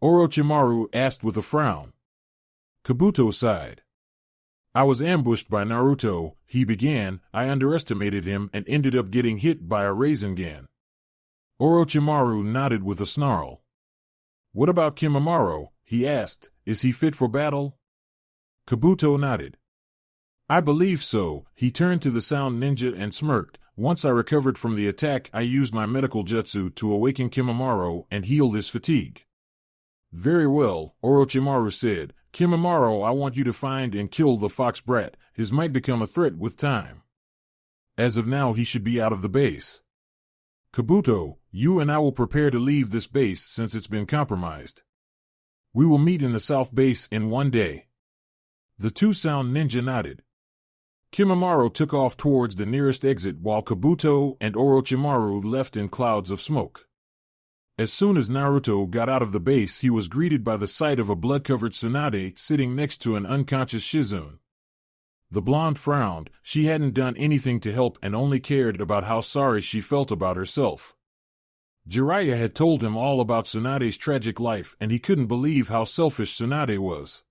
Orochimaru asked with a frown. Kabuto sighed. I was ambushed by Naruto, he began. I underestimated him and ended up getting hit by a Rasengan. Orochimaru nodded with a snarl. What about Kimimaro? He asked. Is he fit for battle? Kabuto nodded. I believe so. He turned to the sound ninja and smirked. Once I recovered from the attack, I used my medical jutsu to awaken Kimimaro and heal his fatigue. Very well, Orochimaru said. Kimimaro, I want you to find and kill the fox brat. His might become a threat with time. As of now, he should be out of the base. Kabuto, you and I will prepare to leave this base since it's been compromised. We will meet in the south base in one day. The two sound ninja nodded. Kimimaro took off towards the nearest exit while Kabuto and Orochimaru left in clouds of smoke. As soon as Naruto got out of the base, he was greeted by the sight of a blood-covered Tsunade sitting next to an unconscious Shizune. The blonde frowned. She hadn't done anything to help and only cared about how sorry she felt about herself. Jiraiya had told him all about Tsunade's tragic life, and he couldn't believe how selfish Tsunade was.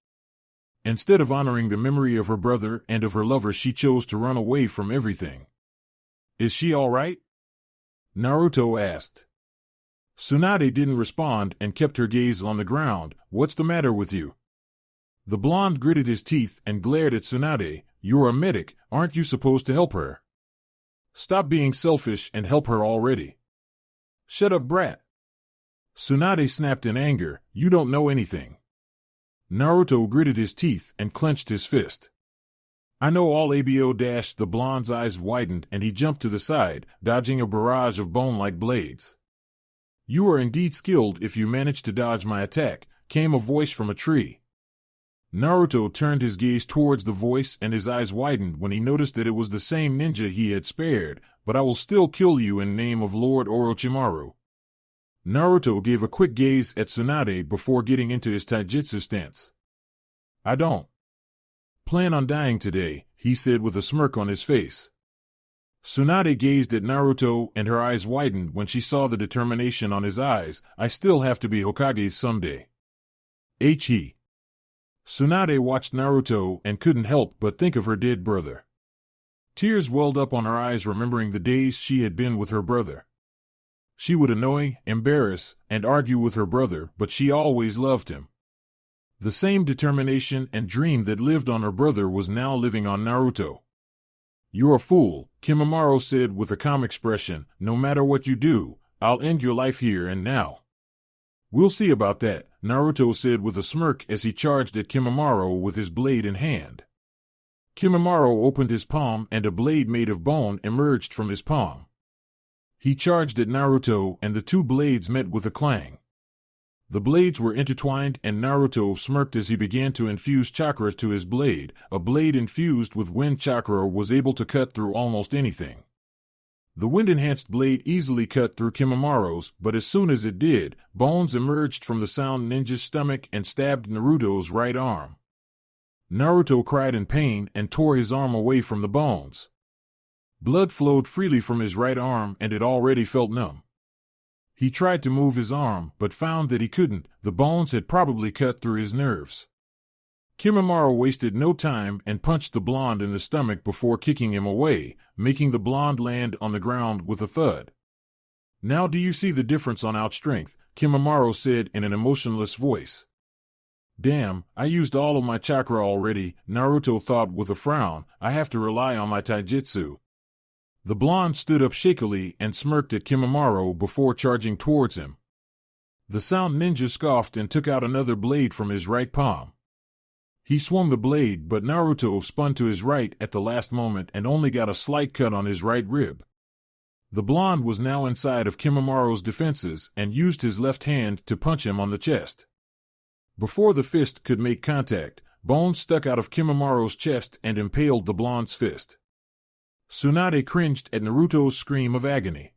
Instead of honoring the memory of her brother and of her lover, she chose to run away from everything. Is she all right? Naruto asked. Tsunade didn't respond and kept her gaze on the ground. What's the matter with you? The blonde gritted his teeth and glared at Tsunade. You're a medic, aren't you supposed to help her? Stop being selfish and help her already. Shut up, brat. Tsunade snapped in anger, you don't know anything. Naruto gritted his teeth and clenched his fist. I know all abo. The blonde's eyes widened and he jumped to the side, dodging a barrage of bone-like blades. You are indeed skilled if you manage to dodge my attack, came a voice from a tree. Naruto turned his gaze towards the voice and his eyes widened when he noticed that it was the same ninja he had spared, but I will still kill you in name of Lord Orochimaru. Naruto gave a quick gaze at Tsunade before getting into his taijutsu stance. I don't plan on dying today, he said with a smirk on his face. Tsunade gazed at Naruto and her eyes widened when she saw the determination on his eyes. I still have to be Hokage someday. He. Tsunade watched Naruto and couldn't help but think of her dead brother. Tears welled up on her eyes remembering the days she had been with her brother. She would annoy, embarrass, and argue with her brother, but she always loved him. The same determination and dream that lived on her brother was now living on Naruto. You're a fool, Kimimaro said with a calm expression. No matter what you do, I'll end your life here and now. We'll see about that, Naruto said with a smirk as he charged at Kimimaro with his blade in hand. Kimimaro opened his palm and a blade made of bone emerged from his palm. He charged at Naruto and the two blades met with a clang. The blades were intertwined and Naruto smirked as he began to infuse chakra to his blade. A blade infused with wind chakra was able to cut through almost anything. The wind-enhanced blade easily cut through Kimimaro's, but as soon as it did, bones emerged from the Sound Ninja's stomach and stabbed Naruto's right arm. Naruto cried in pain and tore his arm away from the bones. Blood flowed freely from his right arm and it already felt numb. He tried to move his arm, but found that he couldn't. The bones had probably cut through his nerves. Kimimaro wasted no time and punched the blonde in the stomach before kicking him away, making the blonde land on the ground with a thud. Now do you see the difference on our strength? Kimimaro said in an emotionless voice. Damn, I used all of my chakra already, Naruto thought with a frown. I have to rely on my taijutsu. The blonde stood up shakily and smirked at Kimimaro before charging towards him. The Sound Ninja scoffed and took out another blade from his right palm. He swung the blade, but Naruto spun to his right at the last moment and only got a slight cut on his right rib. The blonde was now inside of Kimimaro's defenses and used his left hand to punch him on the chest. Before the fist could make contact, bones stuck out of Kimimaro's chest and impaled the blonde's fist. Tsunade cringed at Naruto's scream of agony.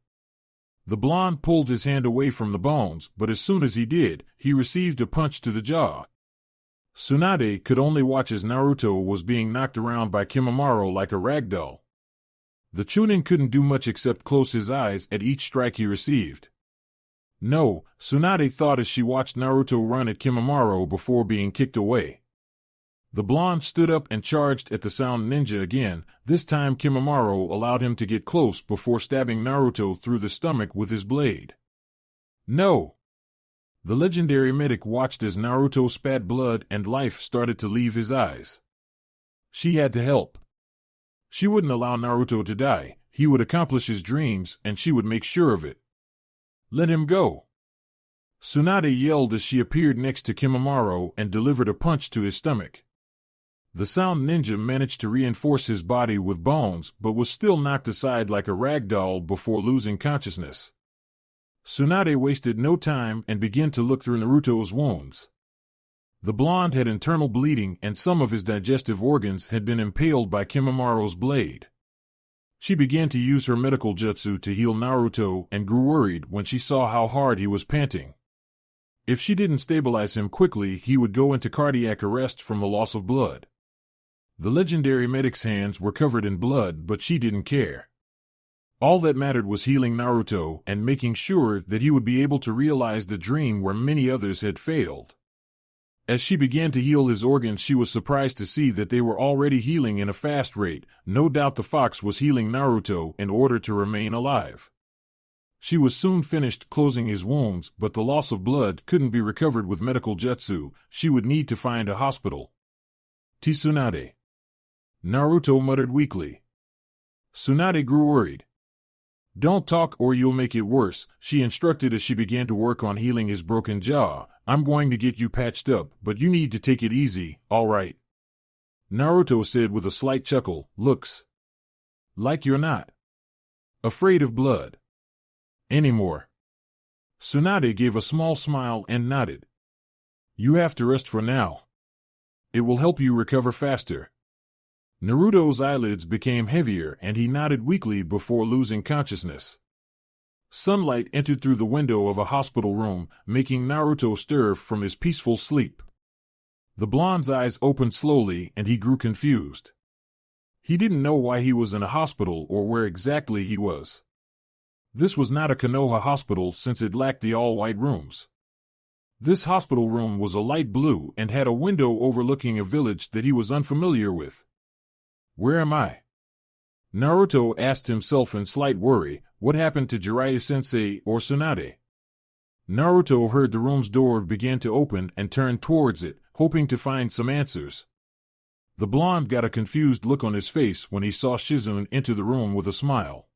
The blonde pulled his hand away from the bones, but as soon as he did, he received a punch to the jaw. Tsunade could only watch as Naruto was being knocked around by Kimimaro like a rag doll. The Chunin couldn't do much except close his eyes at each strike he received. No, Tsunade thought as she watched Naruto run at Kimimaro before being kicked away. The blonde stood up and charged at the Sound Ninja again. This time Kimimaro allowed him to get close before stabbing Naruto through the stomach with his blade. No! The legendary medic watched as Naruto spat blood and life started to leave his eyes. She had to help. She wouldn't allow Naruto to die. He would accomplish his dreams and she would make sure of it. Let him go! Tsunade yelled as she appeared next to Kimimaro and delivered a punch to his stomach. The Sound Ninja managed to reinforce his body with bones but was still knocked aside like a rag doll before losing consciousness. Tsunade wasted no time and began to look through Naruto's wounds. The blonde had internal bleeding and some of his digestive organs had been impaled by Kimimaro's blade. She began to use her medical jutsu to heal Naruto and grew worried when she saw how hard he was panting. If she didn't stabilize him quickly, he would go into cardiac arrest from the loss of blood. The legendary medic's hands were covered in blood, but she didn't care. All that mattered was healing Naruto and making sure that he would be able to realize the dream where many others had failed. As she began to heal his organs, she was surprised to see that they were already healing in a fast rate. No doubt the fox was healing Naruto in order to remain alive. She was soon finished closing his wounds, but the loss of blood couldn't be recovered with medical jutsu. She would need to find a hospital. Tsunade. Naruto muttered weakly. Tsunade grew worried. Don't talk or you'll make it worse, she instructed as she began to work on healing his broken jaw. I'm going to get you patched up, but you need to take it easy, all right? Naruto said with a slight chuckle, looks like you're not afraid of blood anymore. Tsunade gave a small smile and nodded. You have to rest for now. It will help you recover faster. Naruto's eyelids became heavier and he nodded weakly before losing consciousness. Sunlight entered through the window of a hospital room, making Naruto stir from his peaceful sleep. The blonde's eyes opened slowly and he grew confused. He didn't know why he was in a hospital or where exactly he was. This was not a Konoha hospital since it lacked the all-white rooms. This hospital room was a light blue and had a window overlooking a village that he was unfamiliar with. Where am I? Naruto asked himself in slight worry, what happened to Jiraiya-sensei or Tsunade? Naruto heard the room's door begin to open and turned towards it, hoping to find some answers. The blonde got a confused look on his face when he saw Shizune enter the room with a smile.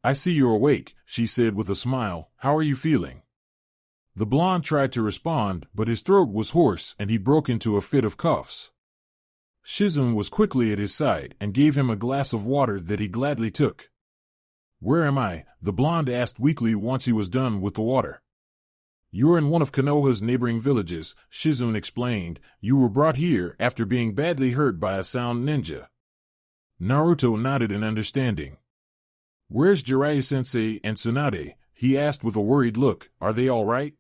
I see you're awake, she said with a smile. How are you feeling? The blonde tried to respond, but his throat was hoarse and he broke into a fit of coughs. Shizune was quickly at his side and gave him a glass of water that he gladly took. Where am I? The blonde asked weakly once he was done with the water. You're in one of Konoha's neighboring villages, Shizune explained. You were brought here after being badly hurt by a sound ninja. Naruto nodded in understanding. Where's Jiraiya-sensei and Tsunade? He asked with a worried look. Are they all right?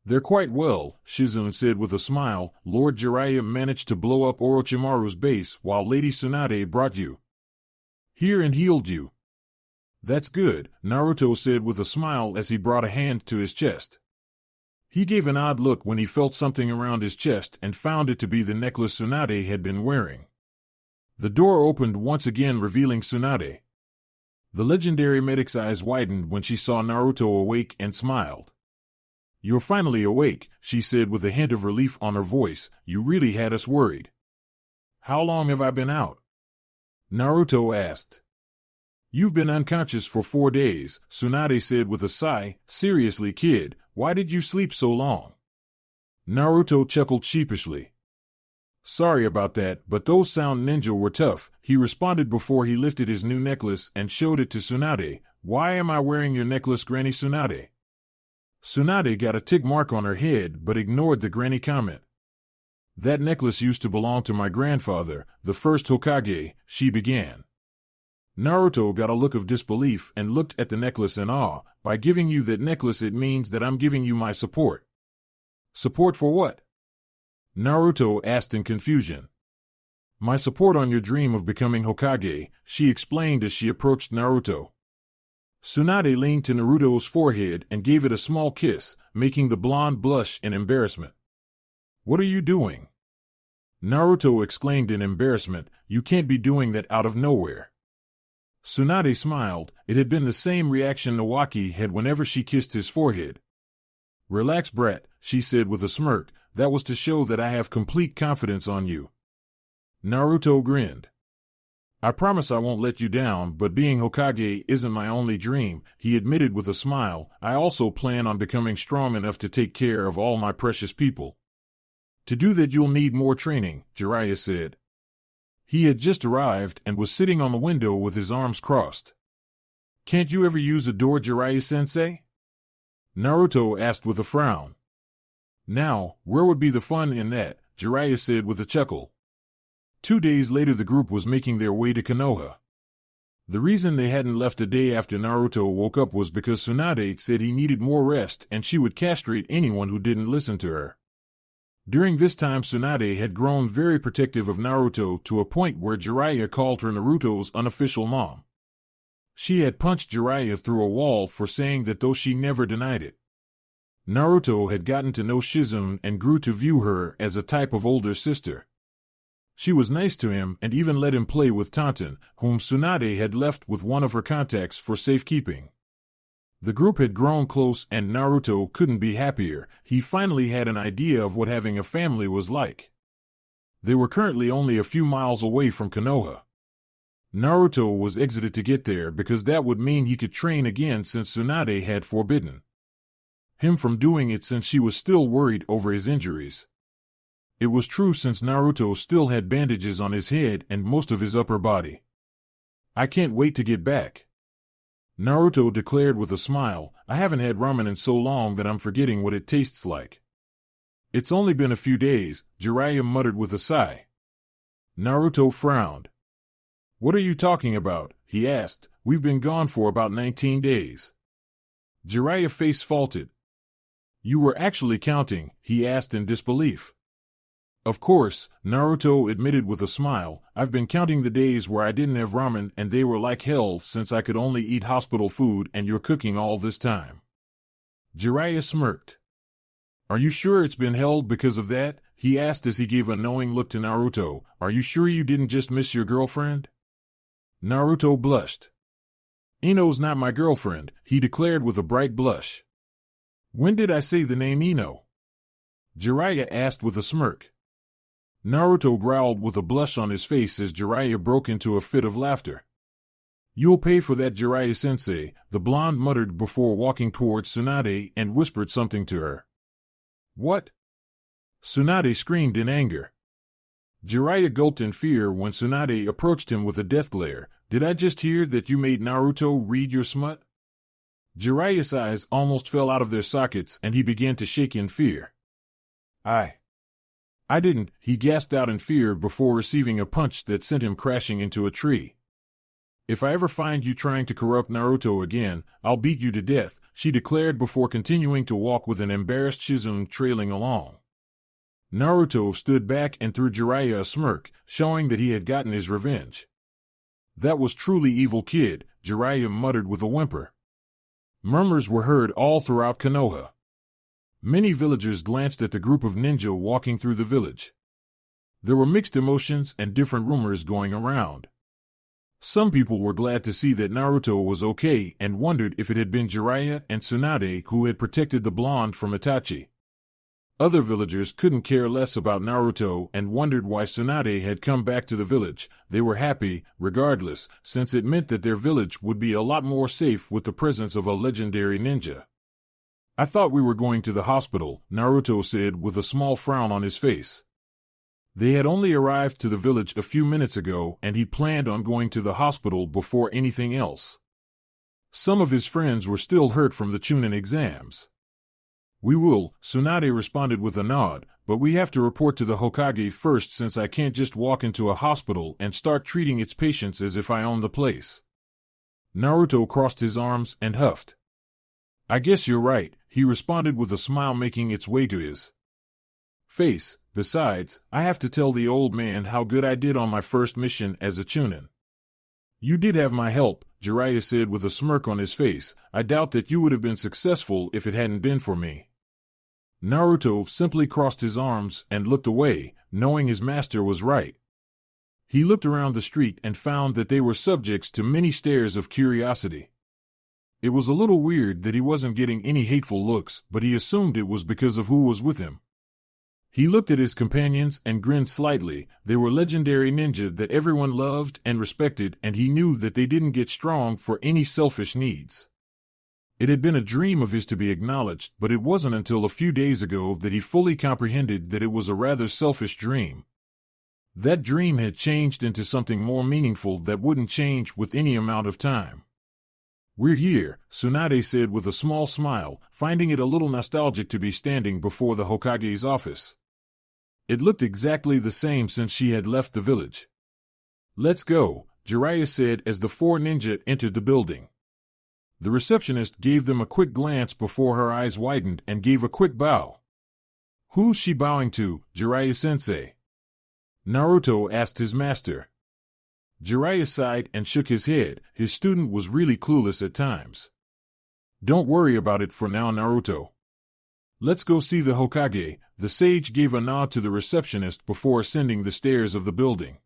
They're quite well, Shizune said with a smile. Lord Jiraiya managed to blow up Orochimaru's base while Lady Tsunade brought you here and healed you. That's good, Naruto said with a smile as he brought a hand to his chest. He gave an odd look when he felt something around his chest and found it to be the necklace Tsunade had been wearing. The door opened once again, revealing Tsunade. The legendary medic's eyes widened when she saw Naruto awake and smiled. You're finally awake, she said with a hint of relief on her voice. You really had us worried. How long have I been out? Naruto asked. You've been unconscious for 4 days, Tsunade said with a sigh. Seriously, kid, why did you sleep so long? Naruto chuckled sheepishly. Sorry about that, but those sound ninja were tough, he responded before he lifted his new necklace and showed it to Tsunade. Why am I wearing your necklace, Granny Tsunade? Tsunade got a tick mark on her head but ignored the granny comment. That necklace used to belong to my grandfather, the first Hokage, she began. Naruto got a look of disbelief and looked at the necklace in awe. By giving you that necklace it means that I'm giving you my support. Support for what? Naruto asked in confusion. My support on your dream of becoming Hokage, she explained as she approached Naruto. Tsunade leaned to Naruto's forehead and gave it a small kiss, making the blonde blush in embarrassment. What are you doing? Naruto exclaimed in embarrassment. You can't be doing that out of nowhere. Tsunade smiled. It had been the same reaction Nawaki had whenever she kissed his forehead. Relax, brat, she said with a smirk. That was to show that I have complete confidence on you. Naruto grinned. I promise I won't let you down, but being Hokage isn't my only dream, he admitted with a smile. I also plan on becoming strong enough to take care of all my precious people. To do that you'll need more training, Jiraiya said. He had just arrived and was sitting on the window with his arms crossed. Can't you ever use a door, Jiraiya-sensei? Naruto asked with a frown. Now, where would be the fun in that? Jiraiya said with a chuckle. 2 days later the group was making their way to Konoha. The reason they hadn't left a day after Naruto woke up was because Tsunade said he needed more rest and she would castrate anyone who didn't listen to her. During this time Tsunade had grown very protective of Naruto to a point where Jiraiya called her Naruto's unofficial mom. She had punched Jiraiya through a wall for saying that, though she never denied it. Naruto had gotten to know Shizune and grew to view her as a type of older sister. She was nice to him and even let him play with Tantan, whom Tsunade had left with one of her contacts for safekeeping. The group had grown close and Naruto couldn't be happier. He finally had an idea of what having a family was like. They were currently only a few miles away from Konoha. Naruto was exited to get there because that would mean he could train again since Tsunade had forbidden him from doing it since she was still worried over his injuries. It was true since Naruto still had bandages on his head and most of his upper body. I can't wait to get back, Naruto declared with a smile. I haven't had ramen in so long that I'm forgetting what it tastes like. It's only been a few days, Jiraiya muttered with a sigh. Naruto frowned. What are you talking about? He asked. We've been gone for about 19 days. Jiraiya's face faltered. You were actually counting? He asked in disbelief. Of course, Naruto admitted with a smile. I've been counting the days where I didn't have ramen and they were like hell since I could only eat hospital food and you're cooking all this time. Jiraiya smirked. Are you sure it's been hell because of that? He asked as he gave a knowing look to Naruto. Are you sure you didn't just miss your girlfriend? Naruto blushed. Ino's not my girlfriend, he declared with a bright blush. When did I say the name Ino? Jiraiya asked with a smirk. Naruto growled with a blush on his face as Jiraiya broke into a fit of laughter. You'll pay for that, Jiraiya-sensei, the blonde muttered before walking towards Tsunade and whispered something to her. What? Tsunade screamed in anger. Jiraiya gulped in fear when Tsunade approached him with a death glare. Did I just hear that you made Naruto read your smut? Jiraiya's eyes almost fell out of their sockets and he began to shake in fear. I didn't, he gasped out in fear before receiving a punch that sent him crashing into a tree. If I ever find you trying to corrupt Naruto again, I'll beat you to death, she declared before continuing to walk with an embarrassed Shizune trailing along. Naruto stood back and threw Jiraiya a smirk, showing that he had gotten his revenge. That was truly evil kid, Jiraiya muttered with a whimper. Murmurs were heard all throughout Konoha. Many villagers glanced at the group of ninja walking through the village. There were mixed emotions and different rumors going around. Some people were glad to see that Naruto was okay and wondered if it had been Jiraiya and Tsunade who had protected the blonde from Itachi. Other villagers couldn't care less about Naruto and wondered why Tsunade had come back to the village. They were happy, regardless, since it meant that their village would be a lot more safe with the presence of a legendary ninja. I thought we were going to the hospital, Naruto said with a small frown on his face. They had only arrived to the village a few minutes ago and he planned on going to the hospital before anything else. Some of his friends were still hurt from the Chunin exams. We will, Tsunade responded with a nod, but we have to report to the Hokage first since I can't just walk into a hospital and start treating its patients as if I own the place. Naruto crossed his arms and huffed. I guess you're right, he responded with a smile making its way to his face. Besides, I have to tell the old man how good I did on my first mission as a Chunin. You did have my help, Jiraiya said with a smirk on his face. I doubt that you would have been successful if it hadn't been for me. Naruto simply crossed his arms and looked away, knowing his master was right. He looked around the street and found that they were subjects to many stares of curiosity. It was a little weird that he wasn't getting any hateful looks, but he assumed it was because of who was with him. He looked at his companions and grinned slightly. They were legendary ninja that everyone loved and respected, and he knew that they didn't get strong for any selfish needs. It had been a dream of his to be acknowledged, but it wasn't until a few days ago that he fully comprehended that it was a rather selfish dream. That dream had changed into something more meaningful that wouldn't change with any amount of time. We're here, Tsunade said with a small smile, finding it a little nostalgic to be standing before the Hokage's office. It looked exactly the same since she had left the village. Let's go, Jiraiya said as the four ninja entered the building. The receptionist gave them a quick glance before her eyes widened and gave a quick bow. Who's she bowing to, Jiraiya-sensei? Naruto asked his master. Jiraiya sighed and shook his head. His student was really clueless at times. Don't worry about it for now, Naruto. Let's go see the Hokage. The sage gave a nod to the receptionist before ascending the stairs of the building.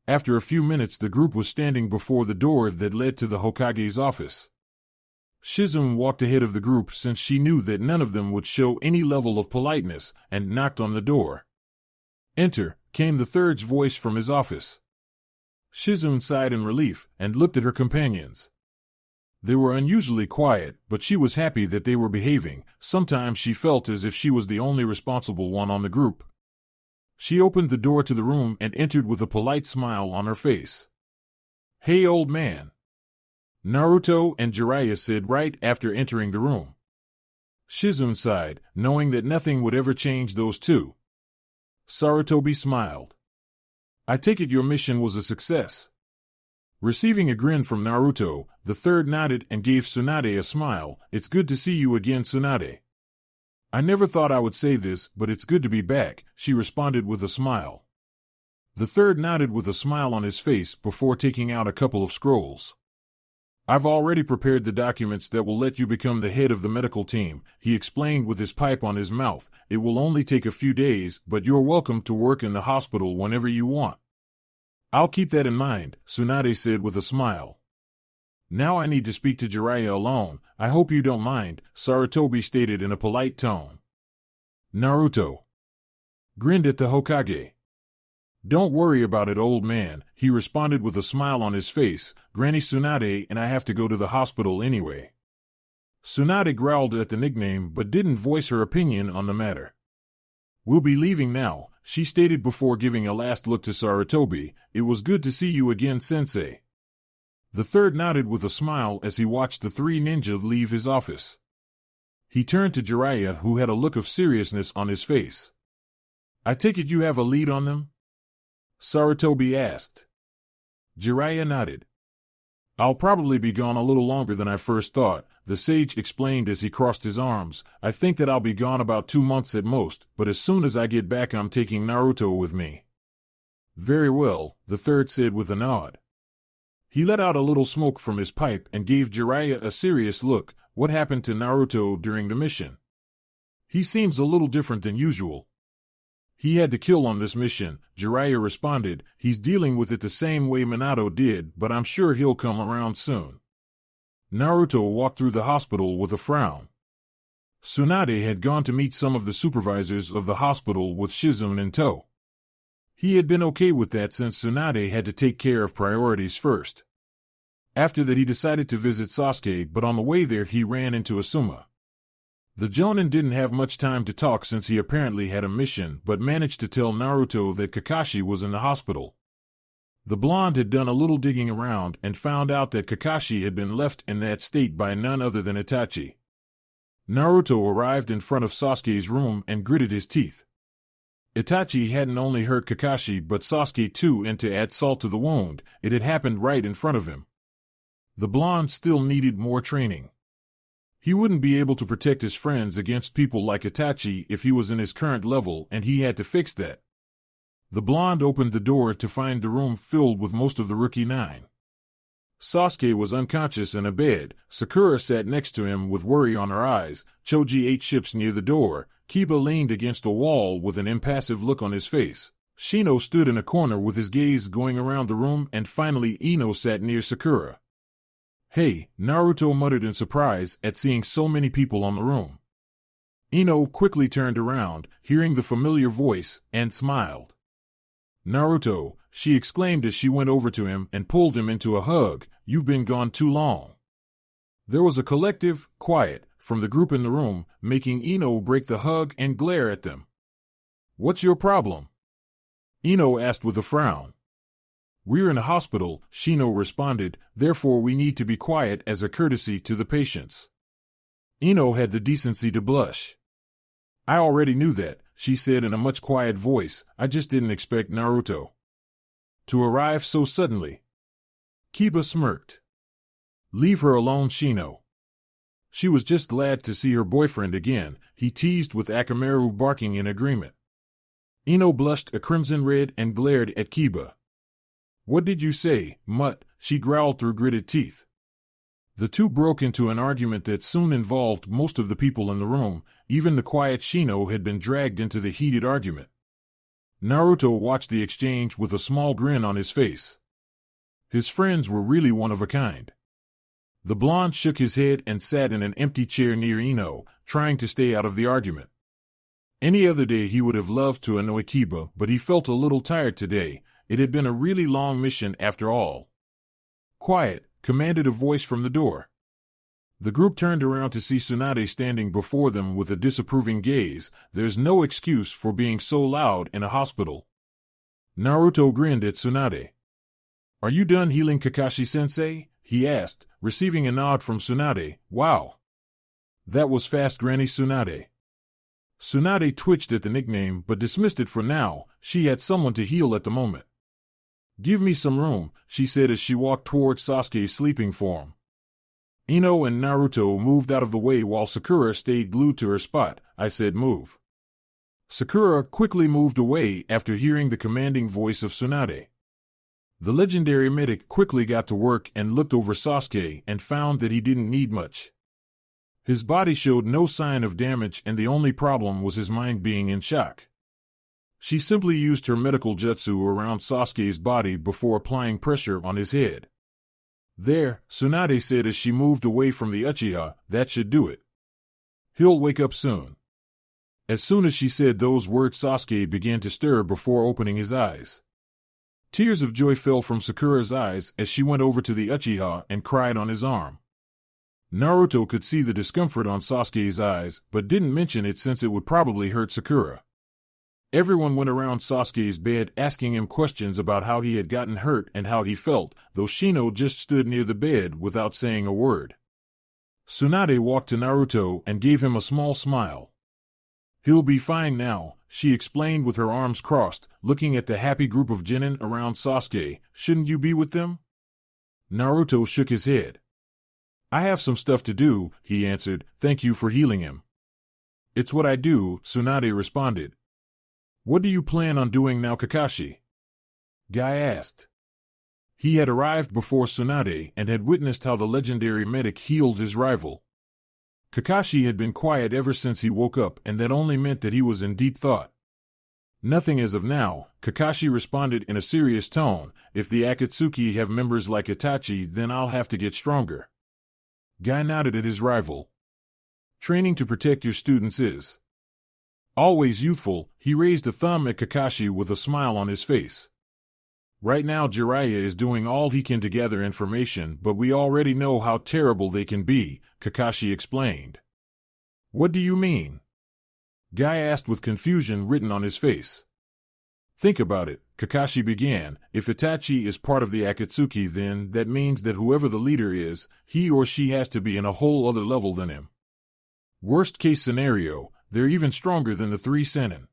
After a few minutes, the group was standing before the door that led to the Hokage's office. Shizune walked ahead of the group since she knew that none of them would show any level of politeness, and knocked on the door. Enter, came the third's voice from his office. Shizune sighed in relief and looked at her companions. They were unusually quiet, but she was happy that they were behaving. Sometimes she felt as if she was the only responsible one on the group. She opened the door to the room and entered with a polite smile on her face. "Hey, old man," Naruto and Jiraiya said right after entering the room. Shizune sighed, knowing that nothing would ever change those two. Sarutobi smiled. "I take it your mission was a success." Receiving a grin from Naruto, the third nodded and gave Tsunade a smile. "It's good to see you again, Tsunade." "I never thought I would say this, but it's good to be back," she responded with a smile. The third nodded with a smile on his face before taking out a couple of scrolls. "I've already prepared the documents that will let you become the head of the medical team," he explained with his pipe on his mouth. "It will only take a few days, but you're welcome to work in the hospital whenever you want." "I'll keep that in mind," Tsunade said with a smile. "Now I need to speak to Jiraiya alone. I hope you don't mind," Sarutobi stated in a polite tone. Naruto grinned at the Hokage. "Don't worry about it, old man," he responded with a smile on his face. "Granny Tsunade and I have to go to the hospital anyway." Tsunade growled at the nickname but didn't voice her opinion on the matter. "We'll be leaving now," she stated before giving a last look to Sarutobi. "It was good to see you again, sensei." The third nodded with a smile as he watched the three ninja leave his office. He turned to Jiraiya, who had a look of seriousness on his face. "I take it you have a lead on them?" Sarutobi asked. Jiraiya nodded. "I'll probably be gone a little longer than I first thought," the sage explained as he crossed his arms. "I think that I'll be gone about 2 months at most, but as soon as I get back I'm taking Naruto with me." "Very well," the third said with a nod. He let out a little smoke from his pipe and gave Jiraiya a serious look. "What happened to Naruto during the mission? He seems a little different than usual." "He had to kill on this mission," Jiraiya responded. "He's dealing with it the same way Minato did, but I'm sure he'll come around soon." Naruto walked through the hospital with a frown. Tsunade had gone to meet some of the supervisors of the hospital with Shizune in tow. He had been okay with that since Tsunade had to take care of priorities first. After that he decided to visit Sasuke, but on the way there he ran into Asuma. The Jonin didn't have much time to talk since he apparently had a mission, but managed to tell Naruto that Kakashi was in the hospital. The blonde had done a little digging around and found out that Kakashi had been left in that state by none other than Itachi. Naruto arrived in front of Sasuke's room and gritted his teeth. Itachi hadn't only hurt Kakashi but Sasuke too, and to add salt to the wound, it had happened right in front of him. The blonde still needed more training. He wouldn't be able to protect his friends against people like Itachi if he was in his current level, and he had to fix that. The blonde opened the door to find the room filled with most of the rookie nine. Sasuke was unconscious in a bed. Sakura sat next to him with worry on her eyes. Choji ate chips near the door. Kiba leaned against a wall with an impassive look on his face. Shino stood in a corner with his gaze going around the room, and finally Ino sat near Sakura. "Hey," Naruto muttered in surprise at seeing so many people on the room. Ino quickly turned around, hearing the familiar voice, and smiled. "Naruto," she exclaimed as she went over to him and pulled him into a hug. "You've been gone too long." There was a collective quiet from the group in the room, making Ino break the hug and glare at them. "What's your problem?" Ino asked with a frown. "We're in a hospital," Shino responded, "therefore we need to be quiet as a courtesy to the patients." Ino had the decency to blush. "I already knew that," she said in a much quiet voice. "I just didn't expect Naruto to arrive so suddenly." Kiba smirked. "Leave her alone, Shino." She was just glad to see her boyfriend again, he teased with Akamaru barking in agreement. Ino blushed a crimson red and glared at Kiba. "What did you say, mutt?" she growled through gritted teeth. The two broke into an argument that soon involved most of the people in the room. Even the quiet Shino had been dragged into the heated argument. Naruto watched the exchange with a small grin on his face. His friends were really one of a kind. The blonde shook his head and sat in an empty chair near Ino, trying to stay out of the argument. Any other day he would have loved to annoy Kiba, but he felt a little tired today. It had been a really long mission after all. "Quiet," commanded a voice from the door. The group turned around to see Tsunade standing before them with a disapproving gaze. "There's no excuse for being so loud in a hospital." Naruto grinned at Tsunade. "Are you done healing Kakashi-sensei?" he asked, receiving a nod from Tsunade. "Wow. That was fast, Granny Tsunade." Tsunade twitched at the nickname but dismissed it for now. She had someone to heal at the moment. "Give me some room," she said as she walked toward Sasuke's sleeping form. Ino and Naruto moved out of the way while Sakura stayed glued to her spot. "I said move." Sakura quickly moved away after hearing the commanding voice of Tsunade. The legendary medic quickly got to work and looked over Sasuke and found that he didn't need much. His body showed no sign of damage and the only problem was his mind being in shock. She simply used her medical jutsu around Sasuke's body before applying pressure on his head. "There," Tsunade said as she moved away from the Uchiha, "that should do it. He'll wake up soon." As soon as she said those words, Sasuke began to stir before opening his eyes. Tears of joy fell from Sakura's eyes as she went over to the Uchiha and cried on his arm. Naruto could see the discomfort on Sasuke's eyes, but didn't mention it since it would probably hurt Sakura. Everyone went around Sasuke's bed asking him questions about how he had gotten hurt and how he felt, though Shino just stood near the bed without saying a word. Tsunade walked to Naruto and gave him a small smile. "He'll be fine now," she explained with her arms crossed, looking at the happy group of genin around Sasuke. "Shouldn't you be with them?" Naruto shook his head. "I have some stuff to do," he answered. "Thank you for healing him." "It's what I do," Tsunade responded. "What do you plan on doing now, Kakashi?" Guy asked. He had arrived before Tsunade and had witnessed how the legendary medic healed his rival. Kakashi had been quiet ever since he woke up, and that only meant that he was in deep thought. "Nothing as of now," Kakashi responded in a serious tone. "If the Akatsuki have members like Itachi, then I'll have to get stronger." Guy nodded at his rival. "Training to protect your students is always youthful." He raised a thumb at Kakashi with a smile on his face. "Right now Jiraiya is doing all he can to gather information, but we already know how terrible they can be," Kakashi explained. "What do you mean?" Guy asked with confusion written on his face. "Think about it," Kakashi began. "If Itachi is part of the Akatsuki, then that means that whoever the leader is, he or she has to be in a whole other level than him. Worst case scenario, they're even stronger than the 3 Sennin.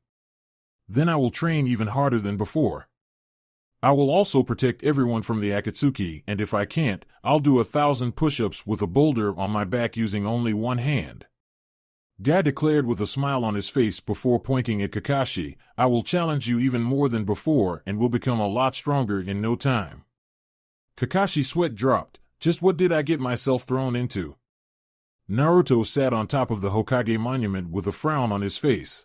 Then I will train even harder than before. I will also protect everyone from the Akatsuki, and if I can't, I'll do 1,000 push-ups with a boulder on my back using only one hand." Guy declared with a smile on his face before pointing at Kakashi. "I will challenge you even more than before and will become a lot stronger in no time." Kakashi's sweat dropped. Just what did I get myself thrown into? Naruto sat on top of the Hokage monument with a frown on his face.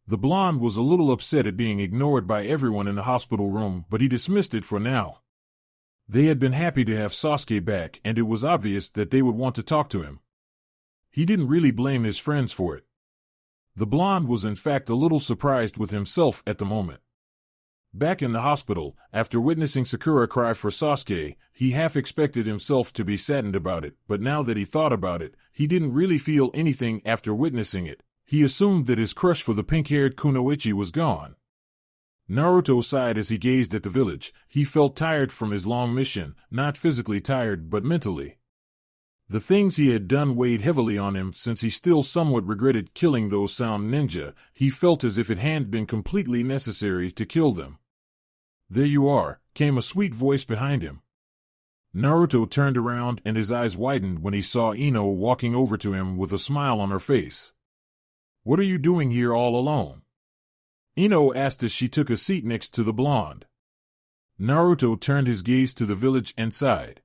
The blonde was a little upset at being ignored by everyone in the hospital room, but he dismissed it for now. They had been happy to have Sasuke back, and it was obvious that they would want to talk to him. He didn't really blame his friends for it. The blonde was in fact a little surprised with himself at the moment. Back in the hospital, after witnessing Sakura cry for Sasuke, he half expected himself to be saddened about it, but now that he thought about it, he didn't really feel anything after witnessing it. He assumed that his crush for the pink-haired Kunoichi was gone. Naruto sighed as he gazed at the village. He felt tired from his long mission, not physically tired but mentally. The things he had done weighed heavily on him since he still somewhat regretted killing those sound ninja. He felt as if it hadn't been completely necessary to kill them. "There you are," came a sweet voice behind him. Naruto turned around and his eyes widened when he saw Ino walking over to him with a smile on her face. "What are you doing here all alone?" Ino asked as she took a seat next to the blonde. Naruto turned his gaze to the village and sighed.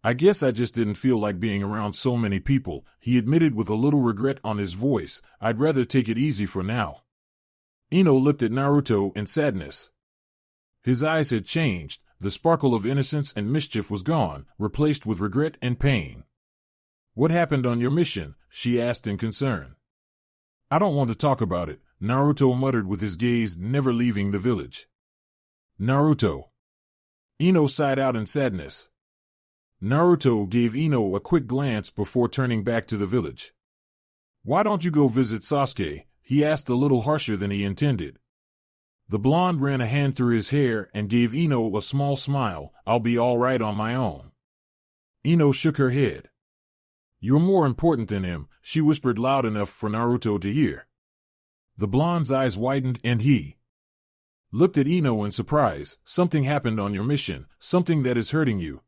"I guess I just didn't feel like being around so many people," he admitted with a little regret on his voice. "I'd rather take it easy for now." Ino looked at Naruto in sadness. His eyes had changed. The sparkle of innocence and mischief was gone, replaced with regret and pain. "What happened on your mission?" she asked in concern. "I don't want to talk about it," Naruto muttered with his gaze never leaving the village. Naruto. Ino sighed out in sadness. Naruto gave Ino a quick glance before turning back to the village. Why don't you go visit Sasuke? He asked a little harsher than he intended. The blonde ran a hand through his hair and gave Ino a small smile. I'll be all right on my own. Ino shook her head. You're more important than him, she whispered loud enough for Naruto to hear. The blonde's eyes widened and he looked at Ino in surprise. Something happened on your mission, something that is hurting you.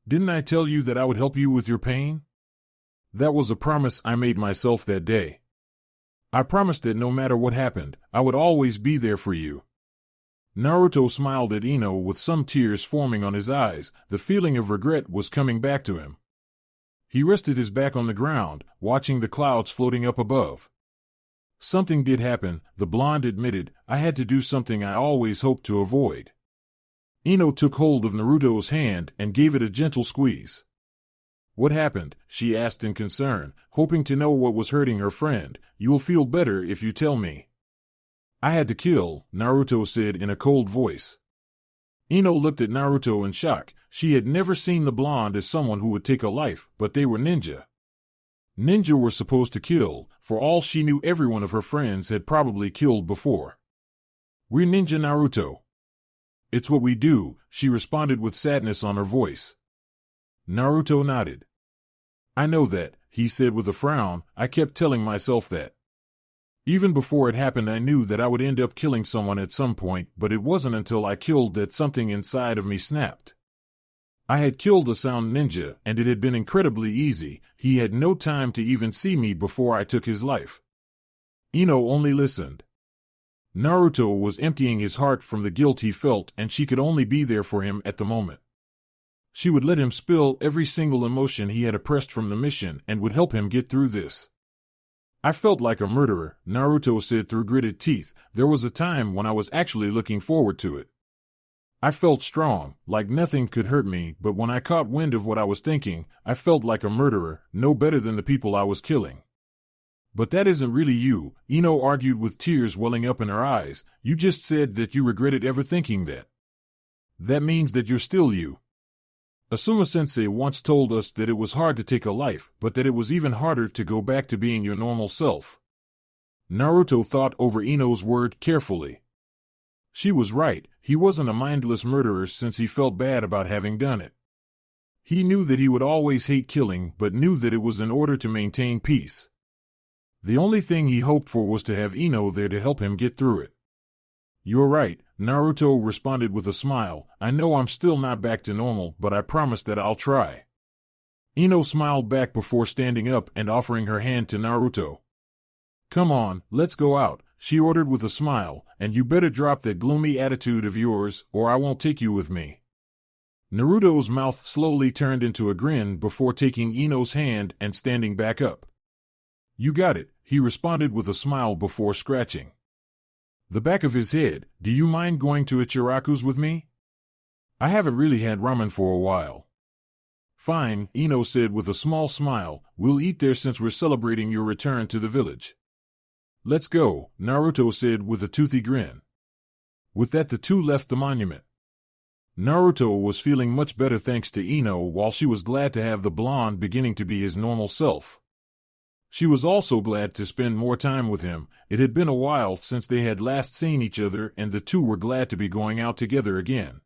Didn't I tell you that I would help you with your pain? That was a promise I made myself that day. I promised that no matter what happened, I would always be there for you. Naruto smiled at Ino with some tears forming on his eyes. The feeling of regret was coming back to him. He rested his back on the ground, watching the clouds floating up above. Something did happen, the blonde admitted. I had to do something I always hoped to avoid. Ino took hold of Naruto's hand and gave it a gentle squeeze. What happened? She asked in concern, hoping to know what was hurting her friend. You'll feel better if you tell me. I had to kill, Naruto said in a cold voice. Ino looked at Naruto in shock. She had never seen the blonde as someone who would take a life, but they were ninja. Ninja were supposed to kill. For all she knew, every one of her friends had probably killed before. We're ninja, Naruto. It's what we do, she responded with sadness on her voice. Naruto nodded. I know that, he said with a frown. I kept telling myself that. Even before it happened, I knew that I would end up killing someone at some point, but it wasn't until I killed that something inside of me snapped. I had killed a sound ninja, and it had been incredibly easy. He had no time to even see me before I took his life. Ino only listened. Naruto was emptying his heart from the guilt he felt, and she could only be there for him at the moment. She would let him spill every single emotion he had oppressed from the mission and would help him get through this. I felt like a murderer, Naruto said through gritted teeth. There was a time when I was actually looking forward to it. I felt strong, like nothing could hurt me, but when I caught wind of what I was thinking, I felt like a murderer, no better than the people I was killing. But that isn't really you, Ino argued with tears welling up in her eyes. You just said that you regretted ever thinking that. That means that you're still you. Asuma-sensei once told us that it was hard to take a life, but that it was even harder to go back to being your normal self. Naruto thought over Ino's word carefully. She was right, he wasn't a mindless murderer since he felt bad about having done it. He knew that he would always hate killing, but knew that it was in order to maintain peace. The only thing he hoped for was to have Ino there to help him get through it. You're right, Naruto responded with a smile. I know I'm still not back to normal, but I promise that I'll try. Ino smiled back before standing up and offering her hand to Naruto. Come on, let's go out, she ordered with a smile, and you better drop that gloomy attitude of yours, or I won't take you with me. Naruto's mouth slowly turned into a grin before taking Ino's hand and standing back up. You got it, he responded with a smile before scratching the back of his head. Do you mind going to Ichiraku's with me? I haven't really had ramen for a while. Fine, Ino said with a small smile. We'll eat there since we're celebrating your return to the village. Let's go, Naruto said with a toothy grin. With that, the two left the monument. Naruto was feeling much better thanks to Ino, while she was glad to have the blonde beginning to be his normal self. She was also glad to spend more time with him. It had been a while since they had last seen each other, and the two were glad to be going out together again.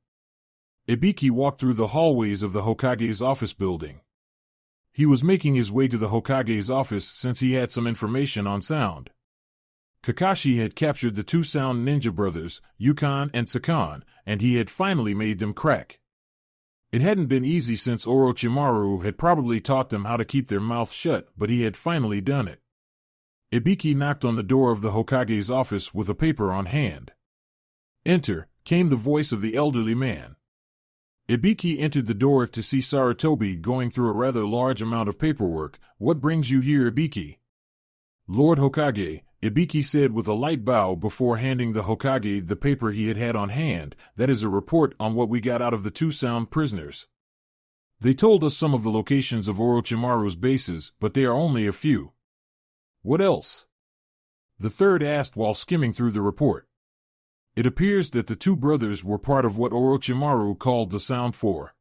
Ibiki walked through the hallways of the Hokage's office building. He was making his way to the Hokage's office since he had some information on sound. Kakashi had captured the two sound ninja brothers, Yukon and Sakan, and he had finally made them crack. It hadn't been easy since Orochimaru had probably taught them how to keep their mouths shut, but he had finally done it. Ibiki knocked on the door of the Hokage's office with a paper on hand. Enter, came the voice of the elderly man. Ibiki entered the door to see Sarutobi going through a rather large amount of paperwork. What brings you here, Ibiki? Lord Hokage, Ibiki said with a light bow before handing the Hokage the paper he had on hand. That is a report on what we got out of the two sound prisoners. They told us some of the locations of Orochimaru's bases, but they are only a few. What else? The third asked while skimming through the report. It appears that the two brothers were part of what Orochimaru called the Sound Four.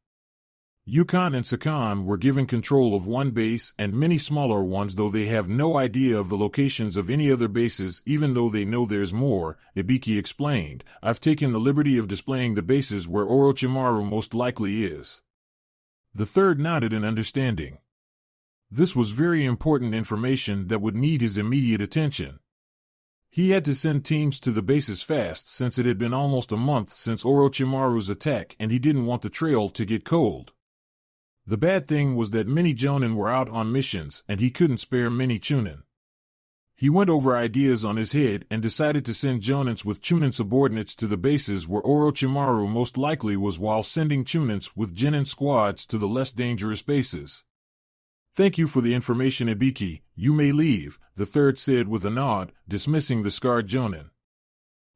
Yukon and Sakan were given control of one base and many smaller ones, though they have no idea of the locations of any other bases even though they know there's more, Ibiki explained. I've taken the liberty of displaying the bases where Orochimaru most likely is. The third nodded in understanding. This was very important information that would need his immediate attention. He had to send teams to the bases fast since it had been almost a month since Orochimaru's attack and he didn't want the trail to get cold. The bad thing was that many Jonin were out on missions and he couldn't spare many Chunin. He went over ideas on his head and decided to send Jonins with Chunin subordinates to the bases where Orochimaru most likely was, while sending Chunins with Genin squads to the less dangerous bases. Thank you for the information, Ibiki. You may leave, the third said with a nod, dismissing the scarred Jonin.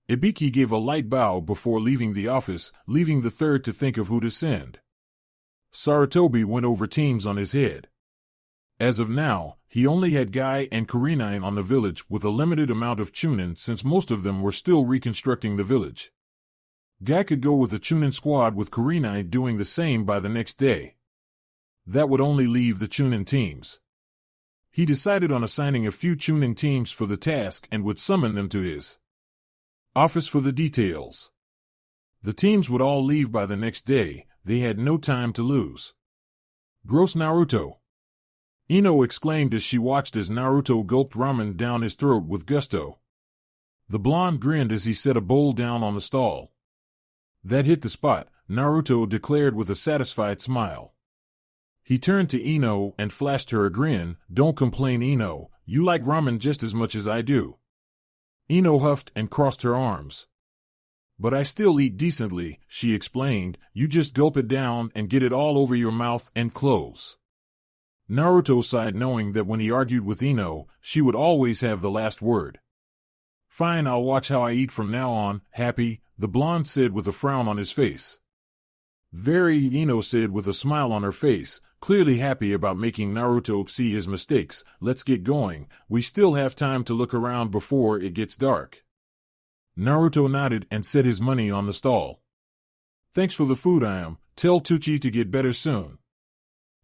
Ibiki gave a light bow before leaving the office, leaving the third to think of who to send. Sarutobi went over teams on his head. As of now, he only had Guy and Kurenine on the village with a limited amount of Chunin since most of them were still reconstructing the village. Guy could go with a Chunin squad with Kurenine doing the same by the next day. That would only leave the Chunin teams. He decided on assigning a few Chunin teams for the task and would summon them to his office for the details. The teams would all leave by the next day. They had no time to lose. Gross Naruto! Ino exclaimed as she watched as Naruto gulped ramen down his throat with gusto. The blonde grinned as he set a bowl down on the stall. That hit the spot, Naruto declared with a satisfied smile. He turned to Ino and flashed her a grin. Don't complain, Ino, you like ramen just as much as I do. Ino huffed and crossed her arms. But I still eat decently, she explained. You just gulp it down and get it all over your mouth and clothes. Naruto sighed, knowing that when he argued with Ino, she would always have the last word. Fine, I'll watch how I eat from now on. Happy, the blonde said with a frown on his face. Very, Ino said with a smile on her face, clearly happy about making Naruto see his mistakes. Let's get going. We still have time to look around before it gets dark. Naruto nodded and set his money on the stall. Thanks for the food, Iam. Tell Tucci to get better soon.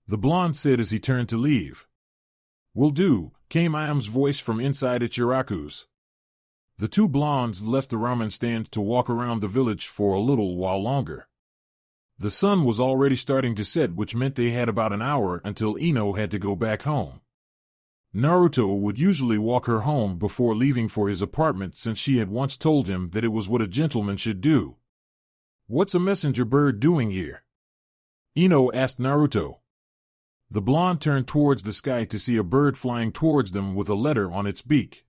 The blonde said as he turned to leave. Will do, came Iam's voice from inside Ichiraku's. The two blondes left the ramen stand to walk around the village for a little while longer. The sun was already starting to set, which meant they had about an hour until Ino had to go back home. Naruto would usually walk her home before leaving for his apartment since she had once told him that it was what a gentleman should do. What's a messenger bird doing here? Ino asked Naruto. The blonde turned towards the sky to see a bird flying towards them with a letter on its beak.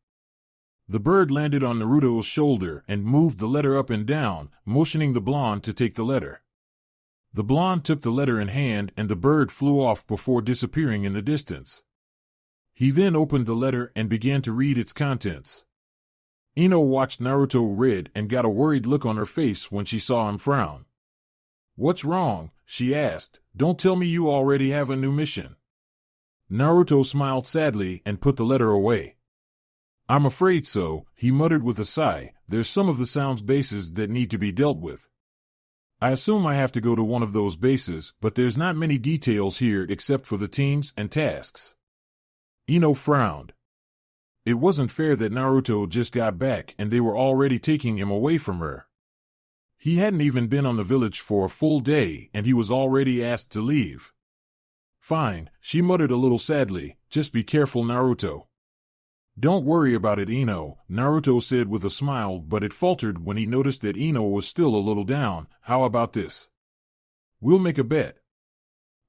The bird landed on Naruto's shoulder and moved the letter up and down, motioning the blonde to take the letter. The blonde took the letter in hand and the bird flew off before disappearing in the distance. He then opened the letter and began to read its contents. Ino watched Naruto read and got a worried look on her face when she saw him frown. What's wrong? She asked. Don't tell me you already have a new mission. Naruto smiled sadly and put the letter away. I'm afraid so, he muttered with a sigh. There's some of the sound's bases that need to be dealt with. I assume I have to go to one of those bases, but there's not many details here except for the teams and tasks. Ino frowned. It wasn't fair that Naruto just got back and they were already taking him away from her. He hadn't even been on the village for a full day and he was already asked to leave. Fine, she muttered a little sadly, just be careful, Naruto. Don't worry about it, Ino, Naruto said with a smile, but it faltered when he noticed that Ino was still a little down. How about this? We'll make a bet.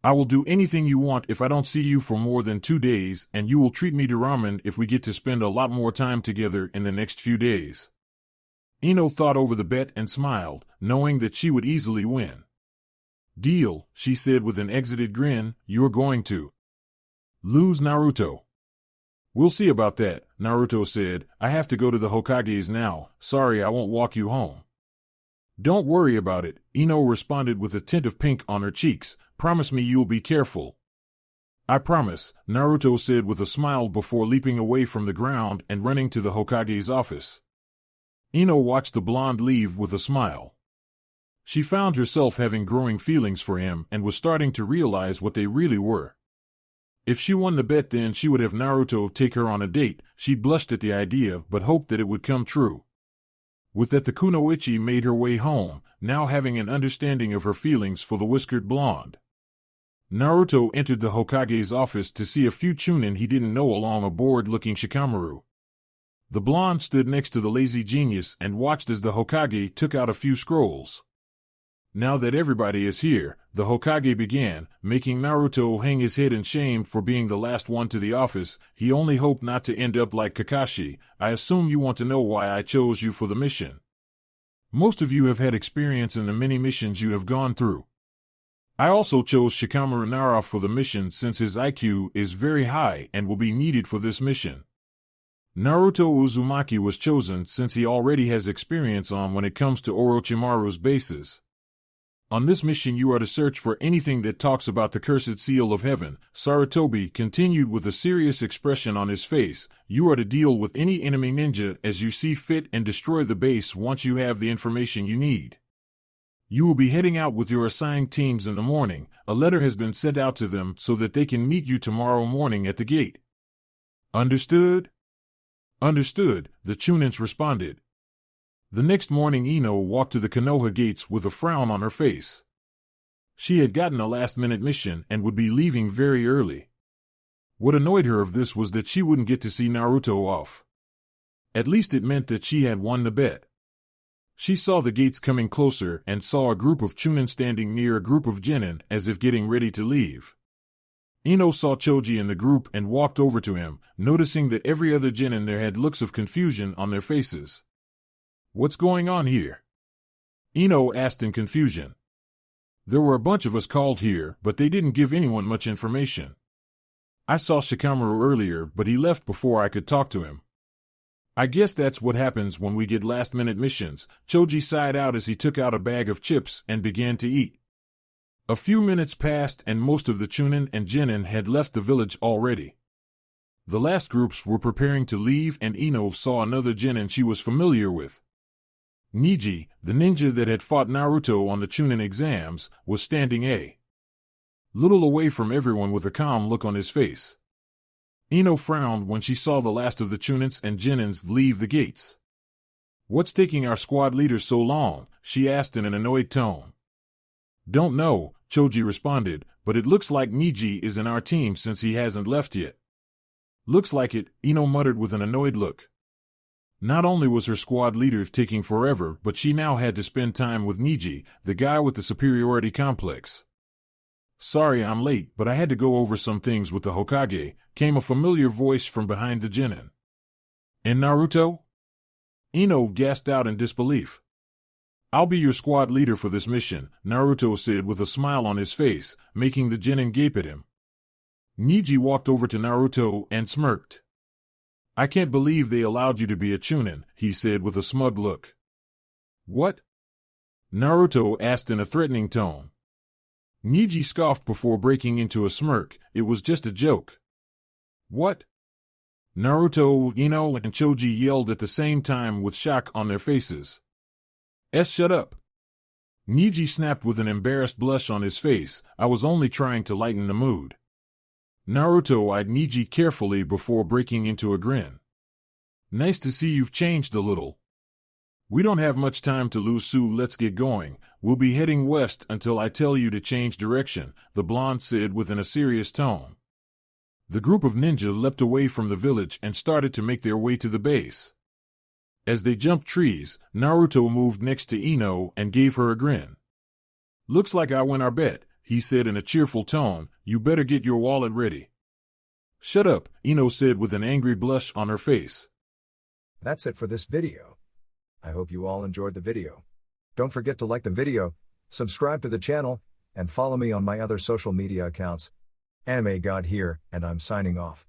I will do anything you want if I don't see you for more than 2 days, and you will treat me to ramen if we get to spend a lot more time together in the next few days. Ino thought over the bet and smiled, knowing that she would easily win. Deal, she said with an exited grin. You're going to lose, Naruto. We'll see about that, Naruto said. I have to go to the Hokages now. Sorry, I won't walk you home. Don't worry about it, Ino responded with a tint of pink on her cheeks. Promise me you'll be careful. I promise, Naruto said with a smile before leaping away from the ground and running to the Hokage's office. Ino watched the blonde leave with a smile. She found herself having growing feelings for him and was starting to realize what they really were. If she won the bet, then she would have Naruto take her on a date. She blushed at the idea but hoped that it would come true. With that, the kunoichi made her way home, now having an understanding of her feelings for the whiskered blonde. Naruto entered the Hokage's office to see a few chunin he didn't know along a bored-looking Shikamaru. The blonde stood next to the lazy genius and watched as the Hokage took out a few scrolls. Now that everybody is here, the Hokage began, making Naruto hang his head in shame for being the last one to the office. He only hoped not to end up like Kakashi. I assume you want to know why I chose you for the mission. Most of you have had experience in the many missions you have gone through. I also chose Shikamaru Nara for the mission since his IQ is very high and will be needed for this mission. Naruto Uzumaki was chosen since he already has experience on when it comes to Orochimaru's bases. On this mission you are to search for anything that talks about the cursed seal of heaven. Sarutobi continued with a serious expression on his face. You are to deal with any enemy ninja as you see fit and destroy the base once you have the information you need. You will be heading out with your assigned teams in the morning. A letter has been sent out to them so that they can meet you tomorrow morning at the gate. Understood? Understood, the chunins responded. The next morning Ino walked to the Konoha gates with a frown on her face. She had gotten a last-minute mission and would be leaving very early. What annoyed her of this was that she wouldn't get to see Naruto off. At least it meant that she had won the bet. She saw the gates coming closer and saw a group of chunin standing near a group of genin as if getting ready to leave. Ino saw Choji in the group and walked over to him, noticing that every other genin there had looks of confusion on their faces. What's going on here? Ino asked in confusion. There were a bunch of us called here, but they didn't give anyone much information. I saw Shikamaru earlier, but he left before I could talk to him. I guess that's what happens when we get last-minute missions. Choji sighed out as he took out a bag of chips and began to eat. A few minutes passed and most of the chunin and genin had left the village already. The last groups were preparing to leave and Ino saw another genin she was familiar with. Niji, the ninja that had fought Naruto on the chunin exams, was standing a little away from everyone with a calm look on his face. Ino frowned when she saw the last of the chunins and genins leave the gates. What's taking our squad leader so long? She asked in an annoyed tone. Don't know, Choji responded, but it looks like Niji is in our team since he hasn't left yet. Looks like it, Ino muttered with an annoyed look. Not only was her squad leader taking forever, but she now had to spend time with Niji, the guy with the superiority complex. Sorry I'm late, but I had to go over some things with the Hokage, came a familiar voice from behind the genin. And Naruto? Ino gasped out in disbelief. I'll be your squad leader for this mission, Naruto said with a smile on his face, making the genin gape at him. Niji walked over to Naruto and smirked. I can't believe they allowed you to be a chunin, he said with a smug look. What? Naruto asked in a threatening tone. Niji scoffed before breaking into a smirk. It was just a joke. What? Naruto, Ino, and Choji yelled at the same time with shock on their faces. Shut up. Niji snapped with an embarrassed blush on his face. I was only trying to lighten the mood. Naruto eyed Niji carefully before breaking into a grin. Nice to see you've changed a little. We don't have much time to lose, so let's get going. We'll be heading west until I tell you to change direction, the blonde said within a serious tone. The group of ninja leapt away from the village and started to make their way to the base. As they jumped trees, Naruto moved next to Ino and gave her a grin. Looks like I win our bet, he said in a cheerful tone. You better get your wallet ready. Shut up, Ino said with an angry blush on her face.
That's it for this video. I hope you all enjoyed the video. Don't forget to like the video, subscribe to the channel, and follow me on my other social media accounts. Anime God here, and I'm signing off.